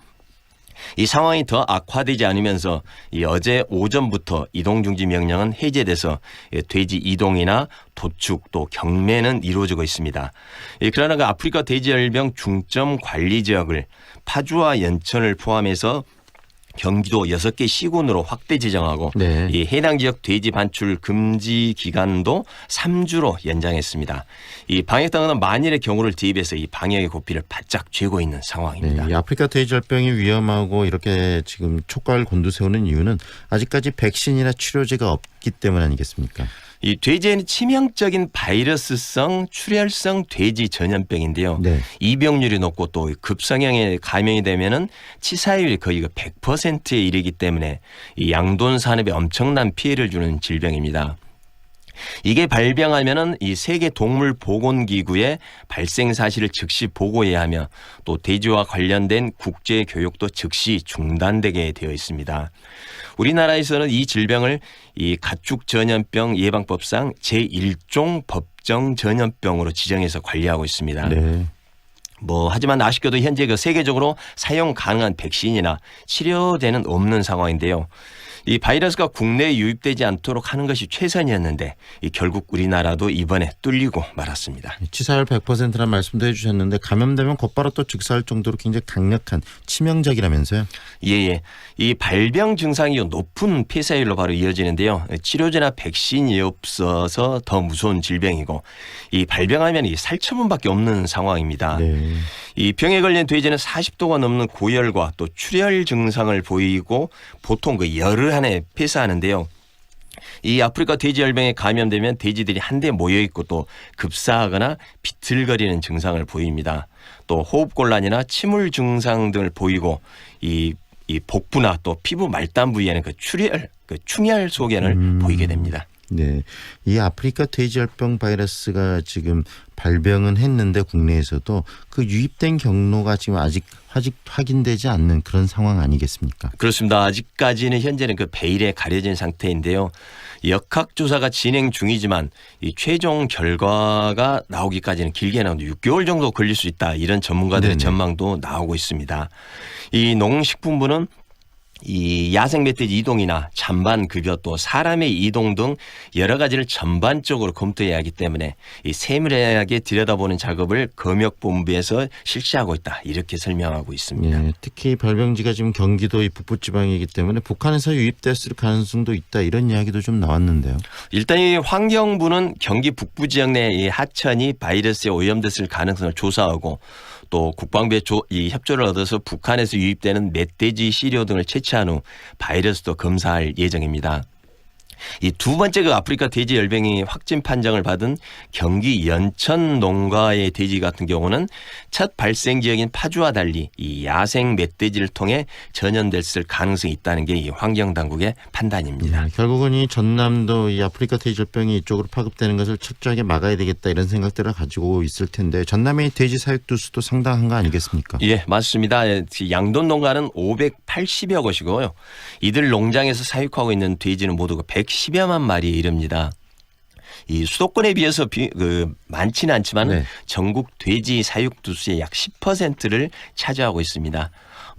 이 상황이 더 악화되지 않으면서 이 어제 오전부터 이동중지 명령은 해제돼서 돼지 이동이나 도축 또 경매는 이루어지고 있습니다. 그러나 그 아프리카 돼지열병 중점 관리 지역을 파주와 연천을 포함해서 경기도 6개 시군으로 확대 지정하고 네. 이 해당 지역 돼지 반출 금지 기간도 3주로 연장했습니다. 이 방역당국은 만일의 경우를 대비해서 이 방역의 고삐를 바짝 쥐고 있는 상황입니다. 네, 이 아프리카 돼지열병이 위험하고 이렇게 지금 촉각을 곤두세우는 이유는 아직까지 백신이나 치료제가 없기 때문 아니겠습니까? 이 돼지에는 치명적인 바이러스성 출혈성 돼지 전염병인데요. 네. 이병률이 높고 또 급성형에 감염이 되면은 치사율이 거의 100%에 이르기 때문에 이 양돈 산업에 엄청난 피해를 주는 질병입니다. 이게 발병하면은 이 세계 동물 보건 기구에 발생 사실을 즉시 보고해야 하며 또 돼지와 관련된 국제 교육도 즉시 중단되게 되어 있습니다. 우리나라에서는 이 질병을 이 가축 전염병 예방법상 제1종 법정 전염병으로 지정해서 관리하고 있습니다. 네. 하지만 아쉽게도 현재 그 세계적으로 사용 가능한 백신이나 치료제는 없는 상황인데요. 이 바이러스가 국내에 유입되지 않도록 하는 것이 최선이었는데 결국 우리나라도 이번에 뚫리고 말았습니다. 치사율 100%란 말씀도 해주셨는데 감염되면 곧바로 또 즉사할 정도로 굉장히 강력한 치명적이라면서요? 예. 이 발병 증상이 높은 폐사율로 바로 이어지는데요. 치료제나 백신이 없어서 더 무서운 질병이고 이 발병하면 이 살처분밖에 없는 상황입니다. 네. 이 병에 걸린 돼지는 40도가 넘는 고열과 또 출혈 증상을 보이고 보통 그 열흘 안에 폐사하는데요. 이 아프리카 돼지열병에 감염되면 돼지들이 한데 모여 있고 또 급사하거나 비틀거리는 증상을 보입니다. 또 호흡곤란이나 침울 증상 등을 보이고 이 복부나 또 피부 말단 부위에는 충혈 소견을 보이게 됩니다. 네, 이 아프리카 돼지열병 바이러스가 지금 발병은 했는데 국내에서도 그 유입된 경로가 지금 아직 확인되지 않는 그런 상황 아니겠습니까? 그렇습니다. 아직까지는 현재는 그 베일에 가려진 상태인데요. 역학조사가 진행 중이지만 이 최종 결과가 나오기까지는 길게 나오도 6개월 정도 걸릴 수 있다. 이런 전문가들의 전망도 나오고 있습니다. 이 농식품부는 이 야생 멧돼지 이동이나 찬반 급여 또 사람의 이동 등 여러 가지를 전반적으로 검토해야 하기 때문에 이 세밀하게 들여다보는 작업을 검역본부에서 실시하고 있다 이렇게 설명하고 있습니다. 예, 특히 발병지가 지금 경기도 이 북부지방이기 때문에 북한에서 유입됐을 가능성도 있다 이런 이야기도 좀 나왔는데요. 일단 이 환경부는 경기 북부 지역 내 이 하천이 바이러스에 오염됐을 가능성을 조사하고 또 국방부의 협조를 얻어서 북한에서 유입되는 멧돼지 시료 등을 채취한 후 바이러스도 검사할 예정입니다. 이 두 번째 그 아프리카 돼지 열병이 확진 판정을 받은 경기 연천 농가의 돼지 같은 경우는 첫 발생 지역인 파주와 달리 이 야생 멧돼지를 통해 전염됐을 가능성이 있다는 게 이 환경 당국의 판단입니다. 결국은 이 전남도 이 아프리카 돼지 열병이 이쪽으로 파급되는 것을 철저하게 막아야 되겠다 이런 생각들을 가지고 있을 텐데 전남의 돼지 사육 두수도 상당한 거 아니겠습니까? 예, 맞습니다. 양돈 농가는 580여 곳이고요. 이들 농장에서 사육하고 있는 돼지는 모두 110여만 마리에 이릅니다. 이 수도권에 비해서 많지는 않지만 네. 전국 돼지 사육 두수의 약 10%를 차지하고 있습니다.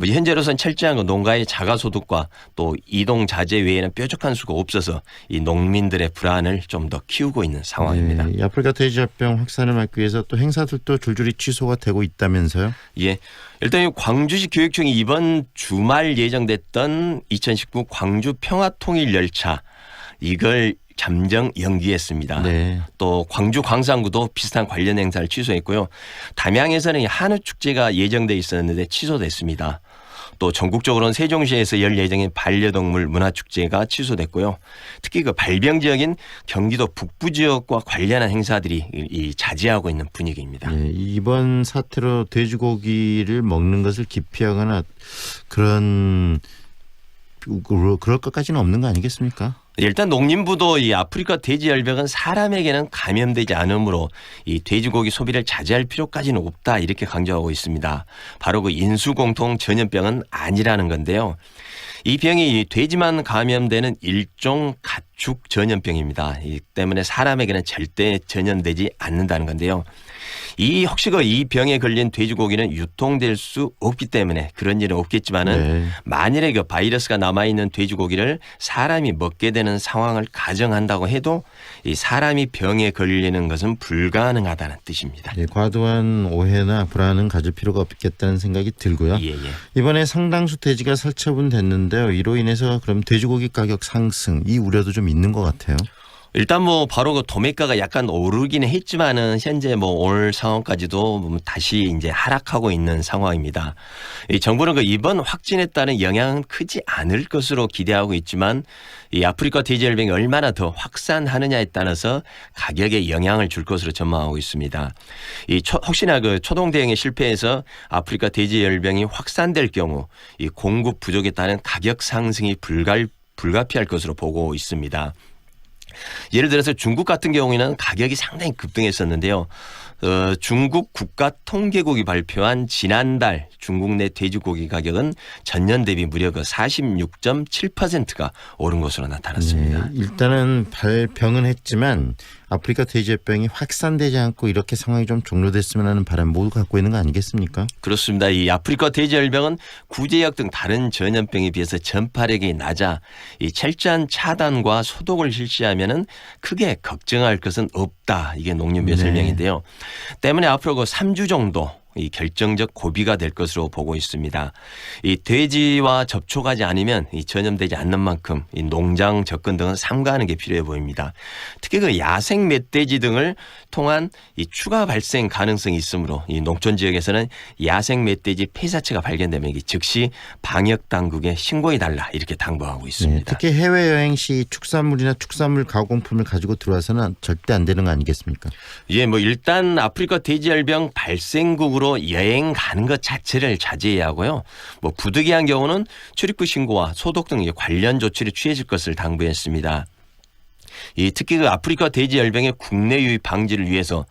현재로선 철저한 농가의 자가소득과 또 이동 자재 외에는 뾰족한 수가 없어서 이 농민들의 불안을 좀 더 키우고 있는 상황입니다. 네, 이 아프리카 돼지열병 확산을 막기 위해서 또 행사들도 줄줄이 취소가 되고 있다면서요? 예. 일단 광주시 교육청이 이번 주말 예정됐던 2019 광주 평화통일열차 이걸 잠정 연기했습니다. 네. 또 광주 광산구도 비슷한 관련 행사를 취소했고요. 담양에서는 한우 축제가 예정돼 있었는데 취소됐습니다. 또 전국적으로는 세종시에서 열 예정인 반려동물 문화축제가 취소됐고요. 특히 그 발병 지역인 경기도 북부 지역과 관련한 행사들이 자제하고 있는 분위기입니다. 네, 이번 사태로 돼지고기를 먹는 것을 기피하거나 그럴 것까지는 없는 거 아니겠습니까? 일단 농림부도 이 아프리카 돼지열병은 사람에게는 감염되지 않으므로 이 돼지고기 소비를 자제할 필요까지는 없다 이렇게 강조하고 있습니다. 바로 그 인수공통 전염병은 아니라는 건데요. 이 병이 돼지만 감염되는 일종 가축 전염병입니다. 이 때문에 사람에게는 절대 전염되지 않는다는 건데요. 혹시 이 병에 걸린 돼지고기는 유통될 수 없기 때문에 그런 일은 없겠지만은 만일에 그 바이러스가 남아있는 돼지고기를 사람이 먹게 되는 상황을 가정한다고 해도 이 사람이 병에 걸리는 것은 불가능하다는 뜻입니다. 네, 과도한 오해나 불안은 가질 필요가 없겠다는 생각이 들고요. 예. 이번에 상당수 돼지가 살처분됐는데요. 이로 인해서 그럼 돼지고기 가격 상승 이 우려도 좀 있는 것 같아요. 일단 바로 그 도매가가 약간 오르기는 했지만은 현재 오늘 상황까지도 다시 이제 하락하고 있는 상황입니다. 이 정부는 이번 확진에 따른 영향은 크지 않을 것으로 기대하고 있지만 이 아프리카 돼지열병이 얼마나 더 확산하느냐에 따라서 가격에 영향을 줄 것으로 전망하고 있습니다. 혹시나 초동 대응에 실패해서 아프리카 돼지열병이 확산될 경우 이 공급 부족에 따른 가격 상승이 불가피할 것으로 보고 있습니다. 예를 들어서 중국 같은 경우에는 가격이 상당히 급등했었는데요. 중국 국가통계국이 발표한 지난달 중국 내 돼지고기 가격은 전년 대비 무려 46.7%가 오른 것으로 나타났습니다. 네, 일단은 발병은 했지만 아프리카 돼지열병이 확산되지 않고 이렇게 상황이 좀 종료됐으면 하는 바람 모두 갖고 있는 거 아니겠습니까? 그렇습니다. 이 아프리카 돼지열병은 구제역 등 다른 전염병에 비해서 전파력이 낮아 이 철저한 차단과 소독을 실시하면은 크게 걱정할 것은 없다. 이게 농림부의 설명인데요. 때문에 앞으로 3주 정도 이 결정적 고비가 될 것으로 보고 있습니다. 이 돼지와 접촉하지 않으면 이 전염되지 않는 만큼 이 농장 접근 등은 삼가하는 게 필요해 보입니다. 특히 야생 멧돼지 등을 통한 이 추가 발생 가능성이 있으므로 이 농촌 지역에서는 야생 멧돼지 폐사체가 발견되면 즉시 방역 당국에 신고해달라 이렇게 당부하고 있습니다. 네, 특히 해외 여행 시 축산물이나 축산물 가공품을 가지고 들어와서는 절대 안 되는 거 아니겠습니까? 예, 일단 아프리카 돼지열병 발생국으로 여행 가는 것 자체를 자제해야 하고요. 부득이한 경우는 출입국 신고와 소독 등 관련 조치를 취해질 것을 당부했습니다. 특히 아프리카 돼지열병의 국내 유입 방지를 위해서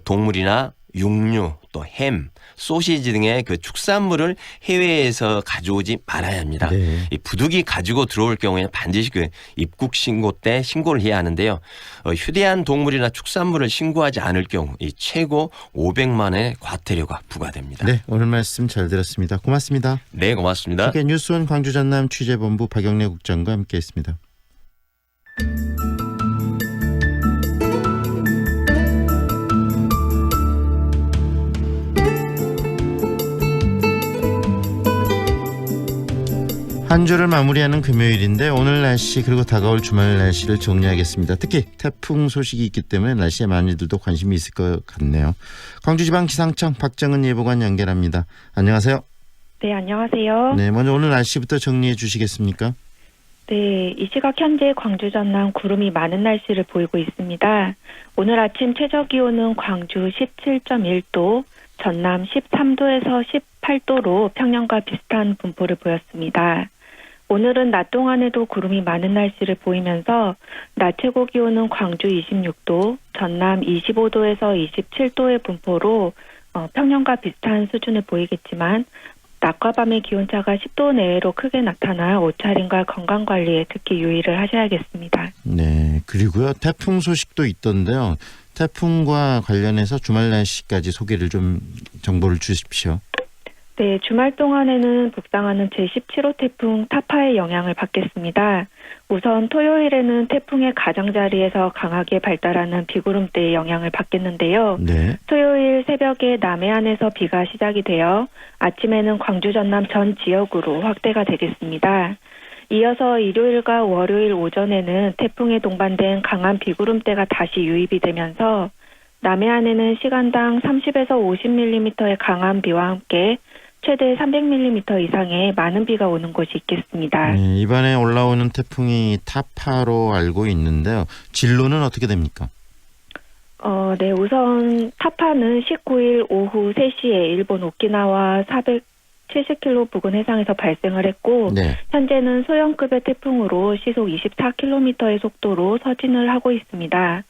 동물이나 육류 또 햄, 소시지 등의 축산물을 해외에서 가져오지 말아야 합니다. 네. 부득이 가지고 들어올 경우에는 반드시 입국 신고 때 신고를 해야 하는데요. 휴대한 동물이나 축산물을 신고하지 않을 경우 최고 500만 원의 과태료가 부과됩니다. 네, 오늘 말씀 잘 들었습니다. 고맙습니다. 네, 고맙습니다. 뉴스원 광주 전남 취재본부 박영래 국장과 함께했습니다. 한 주를 마무리하는 금요일인데 오늘 날씨 그리고 다가올 주말 날씨를 정리하겠습니다. 특히 태풍 소식이 있기 때문에 날씨에 많이들도 관심이 있을 것 같네요. 광주지방기상청 박정은 예보관 연결합니다. 안녕하세요. 네, 안녕하세요. 네, 먼저 오늘 날씨부터 정리해 주시겠습니까? 네, 이 시각 현재 광주 전남 구름이 많은 날씨를 보이고 있습니다. 오늘 아침 최저 기온은 광주 17.1도, 전남 13도에서 18도로 평년과 비슷한 분포를 보였습니다. 오늘은 낮 동안에도 구름이 많은 날씨를 보이면서 낮 최고 기온은 광주 26도, 전남 25도에서 27도의 분포로 평년과 비슷한 수준을 보이겠지만 낮과 밤의 기온차가 10도 내외로 크게 나타나 옷차림과 건강관리에 특히 유의를 하셔야겠습니다. 네, 그리고요. 태풍 소식도 있던데요. 태풍과 관련해서 주말 날씨까지 소개를 좀 정보를 주십시오. 네, 주말 동안에는 북상하는 제17호 태풍 타파의 영향을 받겠습니다. 우선 토요일에는 태풍의 가장자리에서 강하게 발달하는 비구름대의 영향을 받겠는데요. 네. 토요일 새벽에 남해안에서 비가 시작이 되어 아침에는 광주 전남 전 지역으로 확대가 되겠습니다. 이어서 일요일과 월요일 오전에는 태풍에 동반된 강한 비구름대가 다시 유입이 되면서 남해안에는 시간당 30에서 50mm의 강한 비와 함께 최대 300mm 이상의 많은 비가 오는 곳이 있겠습니다. 네, 이번에 올라오는 태풍이 타파로 알고 있는데요. 진로는 어떻게 됩니까? 네, 우선 타파는 19일 오후 3시에 일본 오키나와 470km 부근 해상에서 발생을 했고 네. 현재는 소형급의 태풍으로 시속 24km의 속도로 서진을 하고 있습니다.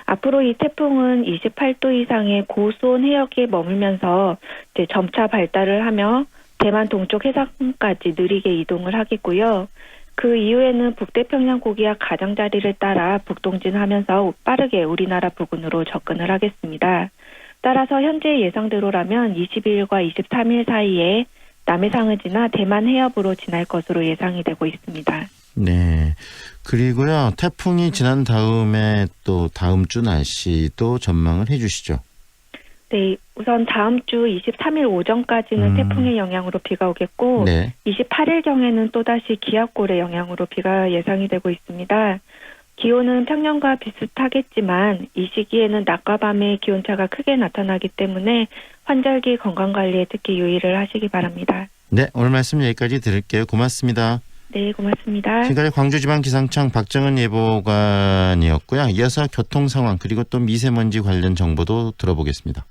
앞으로 이 태풍은 28도 이상의 고수온 해역에 머물면서 이제 점차 발달을 하며 대만 동쪽 해상까지 느리게 이동을 하겠고요. 그 이후에는 북태평양 고기압 가장자리를 따라 북동진하면서 빠르게 우리나라 부근으로 접근을 하겠습니다. 따라서 현재 예상대로라면 22일과 23일 사이에 남해상을 지나 대만 해협으로 지날 것으로 예상이 되고 있습니다. 네. 그리고요. 태풍이 지난 다음에 또 다음 주 날씨도 전망을 해 주시죠. 네. 우선 다음 주 23일 오전까지는 태풍의 영향으로 비가 오겠고 네. 28일경에는 또다시 기압골의 영향으로 비가 예상이 되고 있습니다. 기온은 평년과 비슷하겠지만 이 시기에는 낮과 밤의 기온차가 크게 나타나기 때문에 환절기 건강관리에 특히 유의를 하시기 바랍니다. 네. 오늘 말씀 여기까지 드릴게요. 고맙습니다. 네, 고맙습니다. 지금까지 광주지방기상청 박정은 예보관이었고요. 이어서 교통 상황 그리고 또 미세먼지 관련 정보도 들어보겠습니다.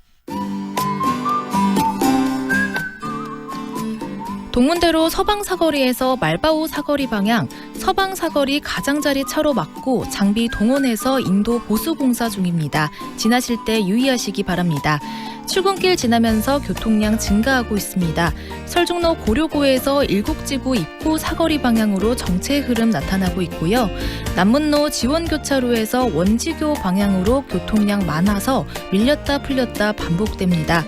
동문대로 서방사거리에서 말바오 사거리 방향 서방사거리 가장자리 차로 막고 장비 동원해서 인도 보수공사 중입니다. 지나실 때 유의하시기 바랍니다. 출근길 지나면서 교통량 증가하고 있습니다. 설중로 고려고에서 일곡지구 입구 사거리 방향으로 정체 흐름 나타나고 있고요. 남문로 지원교차로에서 원지교 방향으로 교통량 많아서 밀렸다 풀렸다 반복됩니다.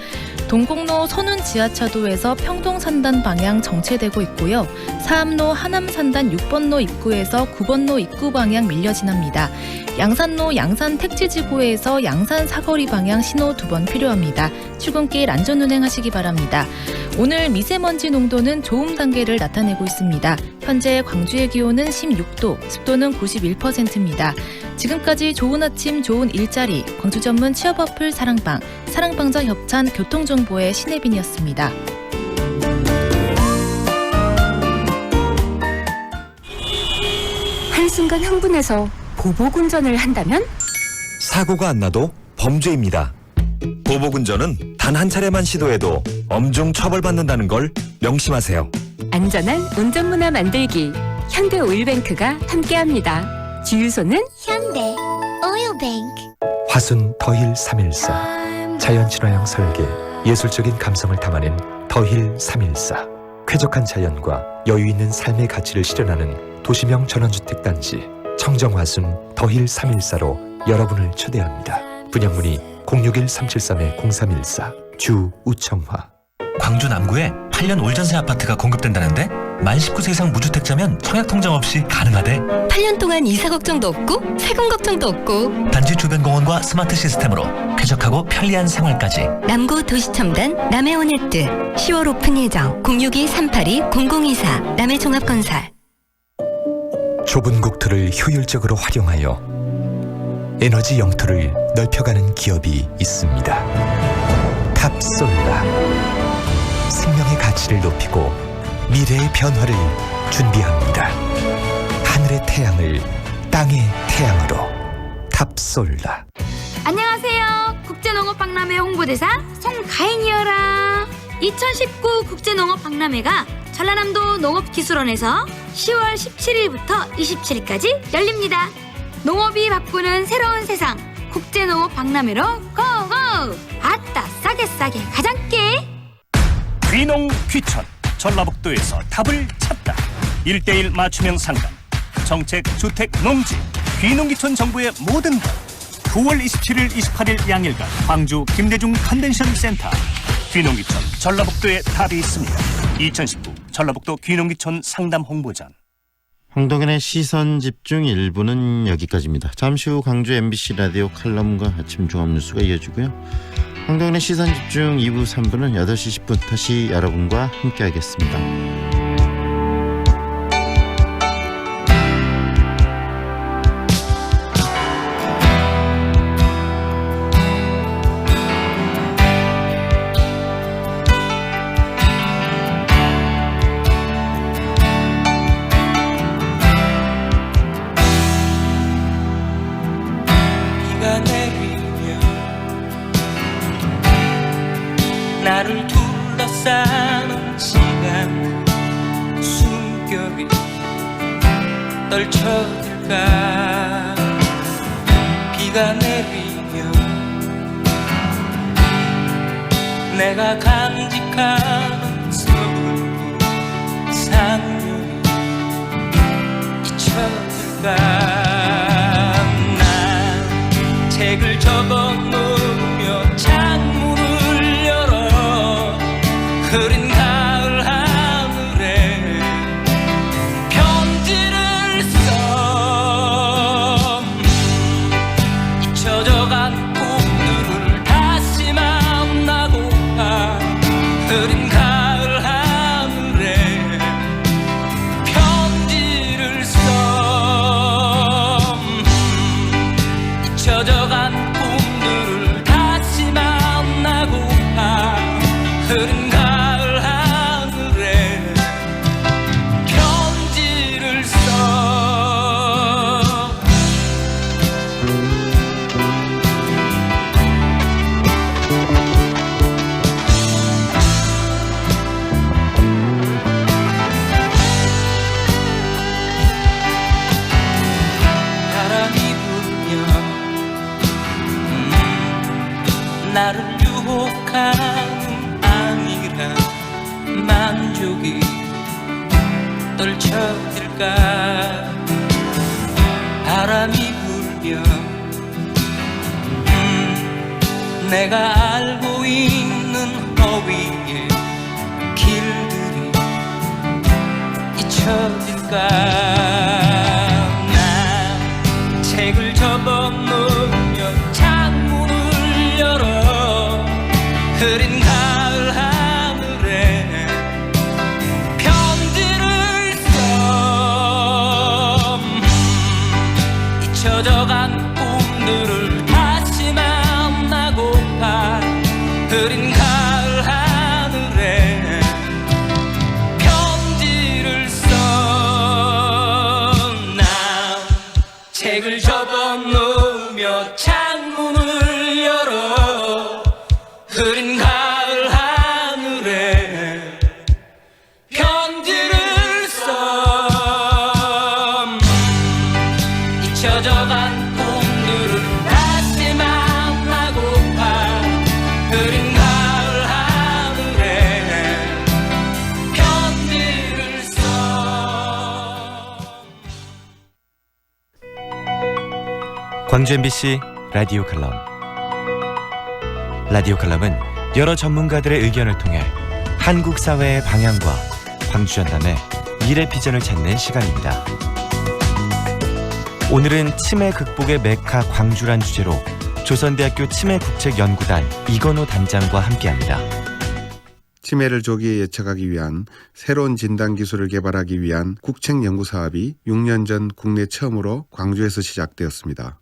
동곡로 선운 지하차도에서 평동산단 방향 정체되고 있고요. 사암로 하남산단 6번로 입구에서 9번로 입구 방향 밀려 지납니다. 양산로 양산 택지지구에서 양산 사거리 방향 신호 2번 필요합니다. 출근길 안전운행하시기 바랍니다. 오늘 미세먼지 농도는 좋음 단계를 나타내고 있습니다. 현재 광주의 기온은 16도, 습도는 91%입니다. 지금까지 좋은 아침 좋은 일자리 광주 전문 취업 어플 사랑방 사랑방자 협찬 교통정보의 신혜빈이었습니다. 한순간 흥분해서 보복운전을 한다면? 사고가 안 나도 범죄입니다. 보복운전은 단 한 차례만 시도해도 엄중 처벌받는다는 걸 명심하세요. 안전한 운전문화 만들기 현대오일뱅크가 함께합니다. 주유소는 현대 오일뱅크. 화순 더힐 314 자연친화형 설계 예술적인 감성을 담아낸 더힐 314 쾌적한 자연과 여유있는 삶의 가치를 실현하는 도시명 전원주택단지 청정화순 더힐 314로 여러분을 초대합니다. 분양문의 061-373-0314 주 우청화. 광주 남구에 8년 올전세 아파트가 공급된다는데 만 19세 이상 무주택자면 청약통장 없이 가능하대. 8년 동안 이사 걱정도 없고 세금 걱정도 없고 단지 주변 공원과 스마트 시스템으로 쾌적하고 편리한 생활까지. 남구 도시첨단 남해온네트 10월 오픈 예정 062-382-0024 남해종합건설. 좁은 국토를 효율적으로 활용하여 에너지 영토를 넓혀가는 기업이 있습니다. 탑솔라. 생명의 가치를 높이고 미래의 변화를 준비합니다. 하늘의 태양을 땅의 태양으로 탑솔라. 안녕하세요. 국제농업박람회 홍보대사 송가인이어라. 2019 국제농업박람회가 전라남도 농업기술원에서 10월 17일부터 27일까지 열립니다. 농업이 바꾸는 새로운 세상 국제농업박람회로 고고! 아따 싸게 가장께! 귀농 귀촌 전라북도에서 답을 찾다. 1:1 맞춤형 상담. 정책, 주택, 농지, 귀농귀촌 정보의 모든 것. 9월 27일, 28일 양일간 광주 김대중 컨벤션 센터. 귀농귀촌 전라북도에 답이 있습니다. 2019 전라북도 귀농귀촌 상담 홍보전. 황동현의 시선집중 1부는 여기까지입니다. 잠시 후 광주 MBC 라디오 칼럼과 아침 종합뉴스가 이어지고요. 황동현의 시선집중 2부 3부는 8시 10분 다시 여러분과 함께하겠습니다. 나를 둘러싸는 시간 숨결이 떨쳐들까. 비가 내리면 내가 간직하는 서글 상념이 잊혀들까. 난 책을 접어놓으며 창문을 열어 흐린 가을 하늘에 편지를 써. 잊혀져간 꿈들을 다시 만나고파. 흐린 가을 하늘에 편지를 써. 잊혀져간 꿈들을 다시 만나고파. 흐린 나를 유혹하는 아니라 만족이 떨쳐질까. 바람이 불면 내가 알고 있는 허위의 길들이 잊혀질까. 난 책을 접어놓으며 창문을 열어 흐린 가을 하늘에 편지를 써. 잊혀져간 꿈들을 다시 만나고파. 흐린 가을 하늘에 편지를 써. 난 책을 접어놓으며 창문을 열어 흐린 가을 하늘에 편지를 써. 잊혀져간 꿈들을 다시 만나고파. 흐린 가을 하늘에 편지를 써. 광주 MBC 라디오 칼럼. 라디오 칼럼은 여러 전문가들의 의견을 통해 한국 사회의 방향과 광주 전남의 미래 비전을 찾는 시간입니다. 오늘은 치매 극복의 메카 광주란 주제로 조선대학교 치매국책연구단 이건호 단장과 함께합니다. 치매를 조기에 예측하기 위한 새로운 진단 기술을 개발하기 위한 국책연구 사업이 6년 전 국내 처음으로 광주에서 시작되었습니다.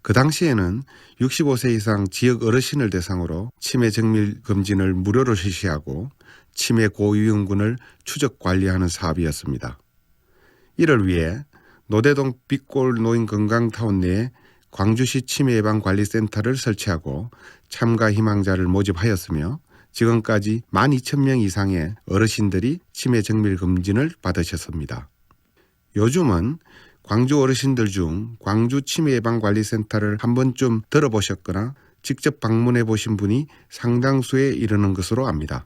그 당시에는 65세 이상 지역 어르신을 대상으로 치매 정밀 검진을 무료로 실시하고 치매 고위험군을 추적 관리하는 사업이었습니다. 이를 위해 노대동 빛골 노인 건강타운 내에 광주시 치매예방관리센터를 설치하고 참가 희망자를 모집하였으며 지금까지 12,000명 이상의 어르신들이 치매 정밀 검진을 받으셨습니다. 요즘은 광주 어르신들 중 광주 치매예방관리센터를 한 번쯤 들어보셨거나 직접 방문해 보신 분이 상당수에 이르는 것으로 압니다.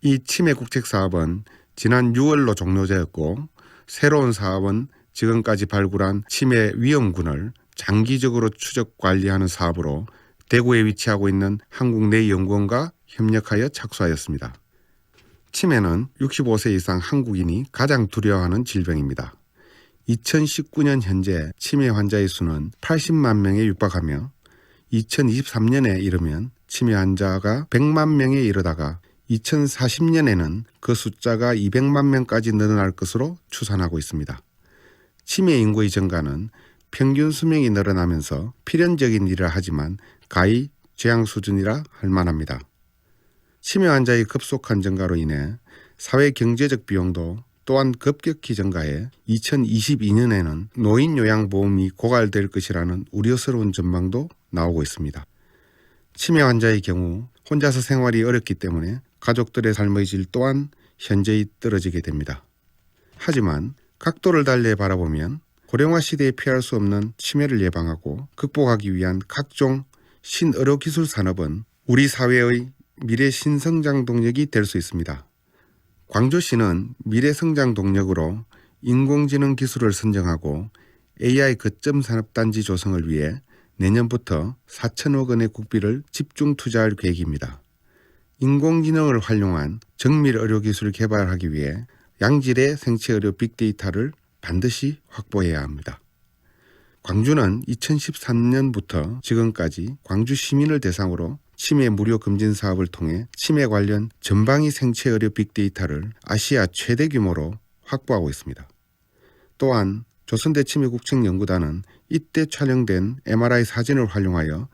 이 치매 국책 사업은 지난 6월로 종료되었고 새로운 사업은 지금까지 발굴한 치매 위험군을 장기적으로 추적 관리하는 사업으로 대구에 위치하고 있는 한국내연구원과 협력하여 착수하였습니다. 치매는 65세 이상 한국인이 가장 두려워하는 질병입니다. 2019년 현재 치매 환자의 수는 80만 명에 육박하며 2023년에 이르면 치매 환자가 100만 명에 이르다가 2040년에는 그 숫자가 200만 명까지 늘어날 것으로 추산하고 있습니다. 치매 인구의 증가는 평균 수명이 늘어나면서 필연적인 일을 하지만 가히 재앙 수준이라 할 만합니다. 치매 환자의 급속한 증가로 인해 사회 경제적 비용도 또한 급격히 증가해 2022년에는 노인 요양보험이 고갈될 것이라는 우려스러운 전망도 나오고 있습니다. 치매 환자의 경우 혼자서 생활이 어렵기 때문에 가족들의 삶의 질 또한 현저히 떨어지게 됩니다. 하지만 각도를 달리 바라보면 고령화 시대에 피할 수 없는 치매를 예방하고 극복하기 위한 각종 신의료기술 산업은 우리 사회의 미래 신성장 동력이 될 수 있습니다. 광주시는 미래 성장 동력으로 인공지능 기술을 선정하고 AI 거점 산업단지 조성을 위해 내년부터 4천억 원의 국비를 집중 투자할 계획입니다. 인공지능을 활용한 정밀 의료기술을 개발하기 위해 양질의 생체의료 빅데이터를 반드시 확보해야 합니다. 광주는 2013년부터 지금까지 광주 시민을 대상으로 치매 무료 검진 사업을 통해 치매 관련 전방위 생체의료 빅데이터를 아시아 최대 규모로 확보하고 있습니다. 또한 조선대 치매국책연구단은 이때 촬영된 MRI 사진을 활용하여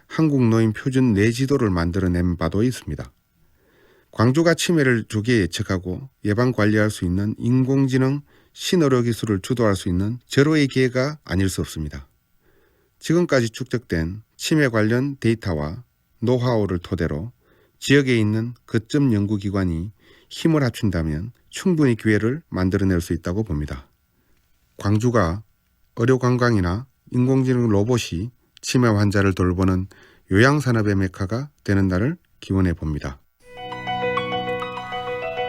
한국노인 표준 뇌지도를 만들어낸 바도 있습니다. 광주가 치매를 조기에 예측하고 예방관리할 수 있는 인공지능 신의료기술을 주도할 수 있는 절호의 기회가 아닐 수 없습니다. 지금까지 축적된 치매 관련 데이터와 노하우를 토대로 지역에 있는 거점 연구기관이 힘을 합친다면 충분히 기회를 만들어낼 수 있다고 봅니다. 광주가 의료관광이나 인공지능 로봇이 치매 환자를 돌보는 요양산업의 메카가 되는 날을 기원해 봅니다.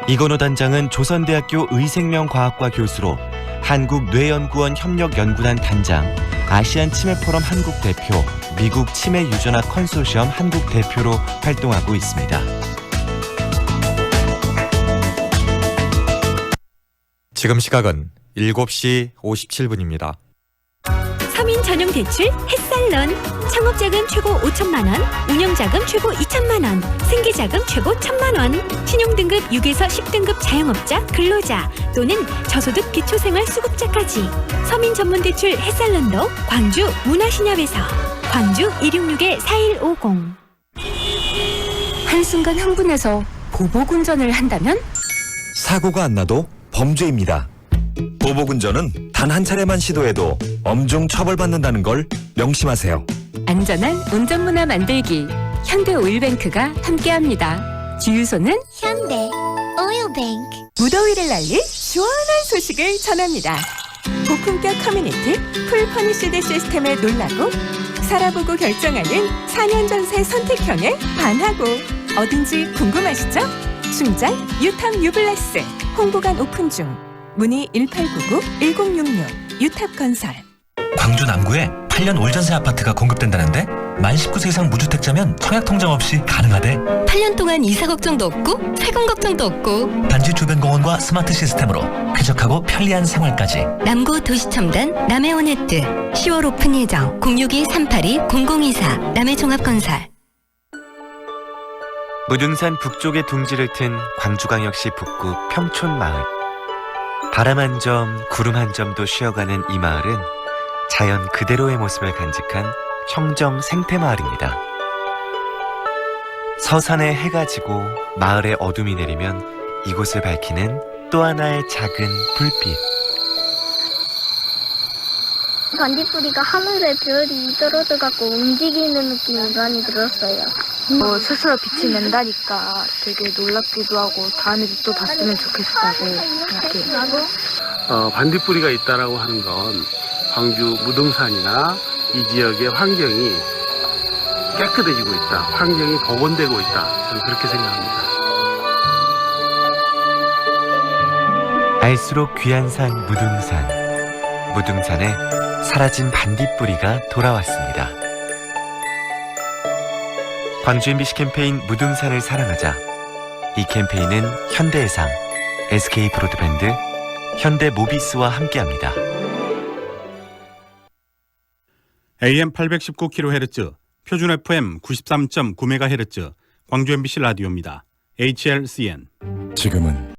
이건호 단장은 조선대학교 의생명과학과 교수로 한국뇌연구원 협력연구단 단장, 아시안 치매포럼 한국 대표, 미국 치매 유전학 컨소시엄 한국 대표로 활동하고 있습니다. 지금 시각은 7시 57분입니다. 서민 전용 대출 햇살론. 창업자금 최고 5천만 원, 운영자금 최고 2천만 원, 생계자금 최고 1,000만 원. 신용등급 6에서 10등급 자영업자, 근로자 또는 저소득 기초생활수급자까지 서민 전문 대출 햇살론도 광주 문화신협에서. 광주 266-4150. 한순간 흥분해서 보복운전을 한다면? 사고가 안 나도 범죄입니다. 보복운전은 단 한 차례만 시도해도 엄중 처벌받는다는 걸 명심하세요. 안전한 운전문화 만들기. 현대오일뱅크가 함께합니다. 주유소는 현대 오일뱅크. 무더위를 날릴 시원한 소식을 전합니다. 고품격 커뮤니티 풀퍼니시드 시스템에 놀라고 살아보고 결정하는 4년 전세 선택형에 반하고. 어딘지 궁금하시죠? 충장 유탑 유블레스 홍보관 오픈 중. 문의 1899-1066 유탑건설. 광주 남구에 8년 올전세 아파트가 공급된다는데 만 19세 이상 무주택자면 청약통장 없이 가능하대. 8년 동안 이사 걱정도 없고 세금 걱정도 없고 단지 주변 공원과 스마트 시스템으로 쾌적하고 편리한 생활까지. 남구 도시첨단 남해온해뜨 10월 오픈 예정. 062-382-0024 남해종합건설. 무등산 북쪽의 둥지를 튼 광주광역시 북구 평촌마을. 바람 한 점, 구름 한 점도 쉬어가는 이 마을은 자연 그대로의 모습을 간직한 청정 생태마을입니다. 서산에 해가 지고 마을에 어둠이 내리면 이곳을 밝히는 또 하나의 작은 불빛. 반딧불이가 하늘에 별이 떨어져갖고 움직이는 느낌이 많이 들었어요. 스스로 빛이 낸다니까 되게 놀랍기도 하고 다음에 또 봤으면 좋겠다고 생각해요. 반딧불이가 있다라고 하는 건 광주 무등산이나 이 지역의 환경이 깨끗해지고 있다, 환경이 복원되고 있다, 저는 그렇게 생각합니다. 알수록 귀한 산 무등산. 무등산에 사라진 반딧불이가 돌아왔습니다. 광주 MBC 캠페인 무등산을 사랑하자. 이 캠페인은 현대해상, SK 브로드밴드, 현대 모비스와 함께합니다. AM 819kHz, 표준 FM 93.9MHz, 광주 MBC 라디오입니다. HLCN. 지금은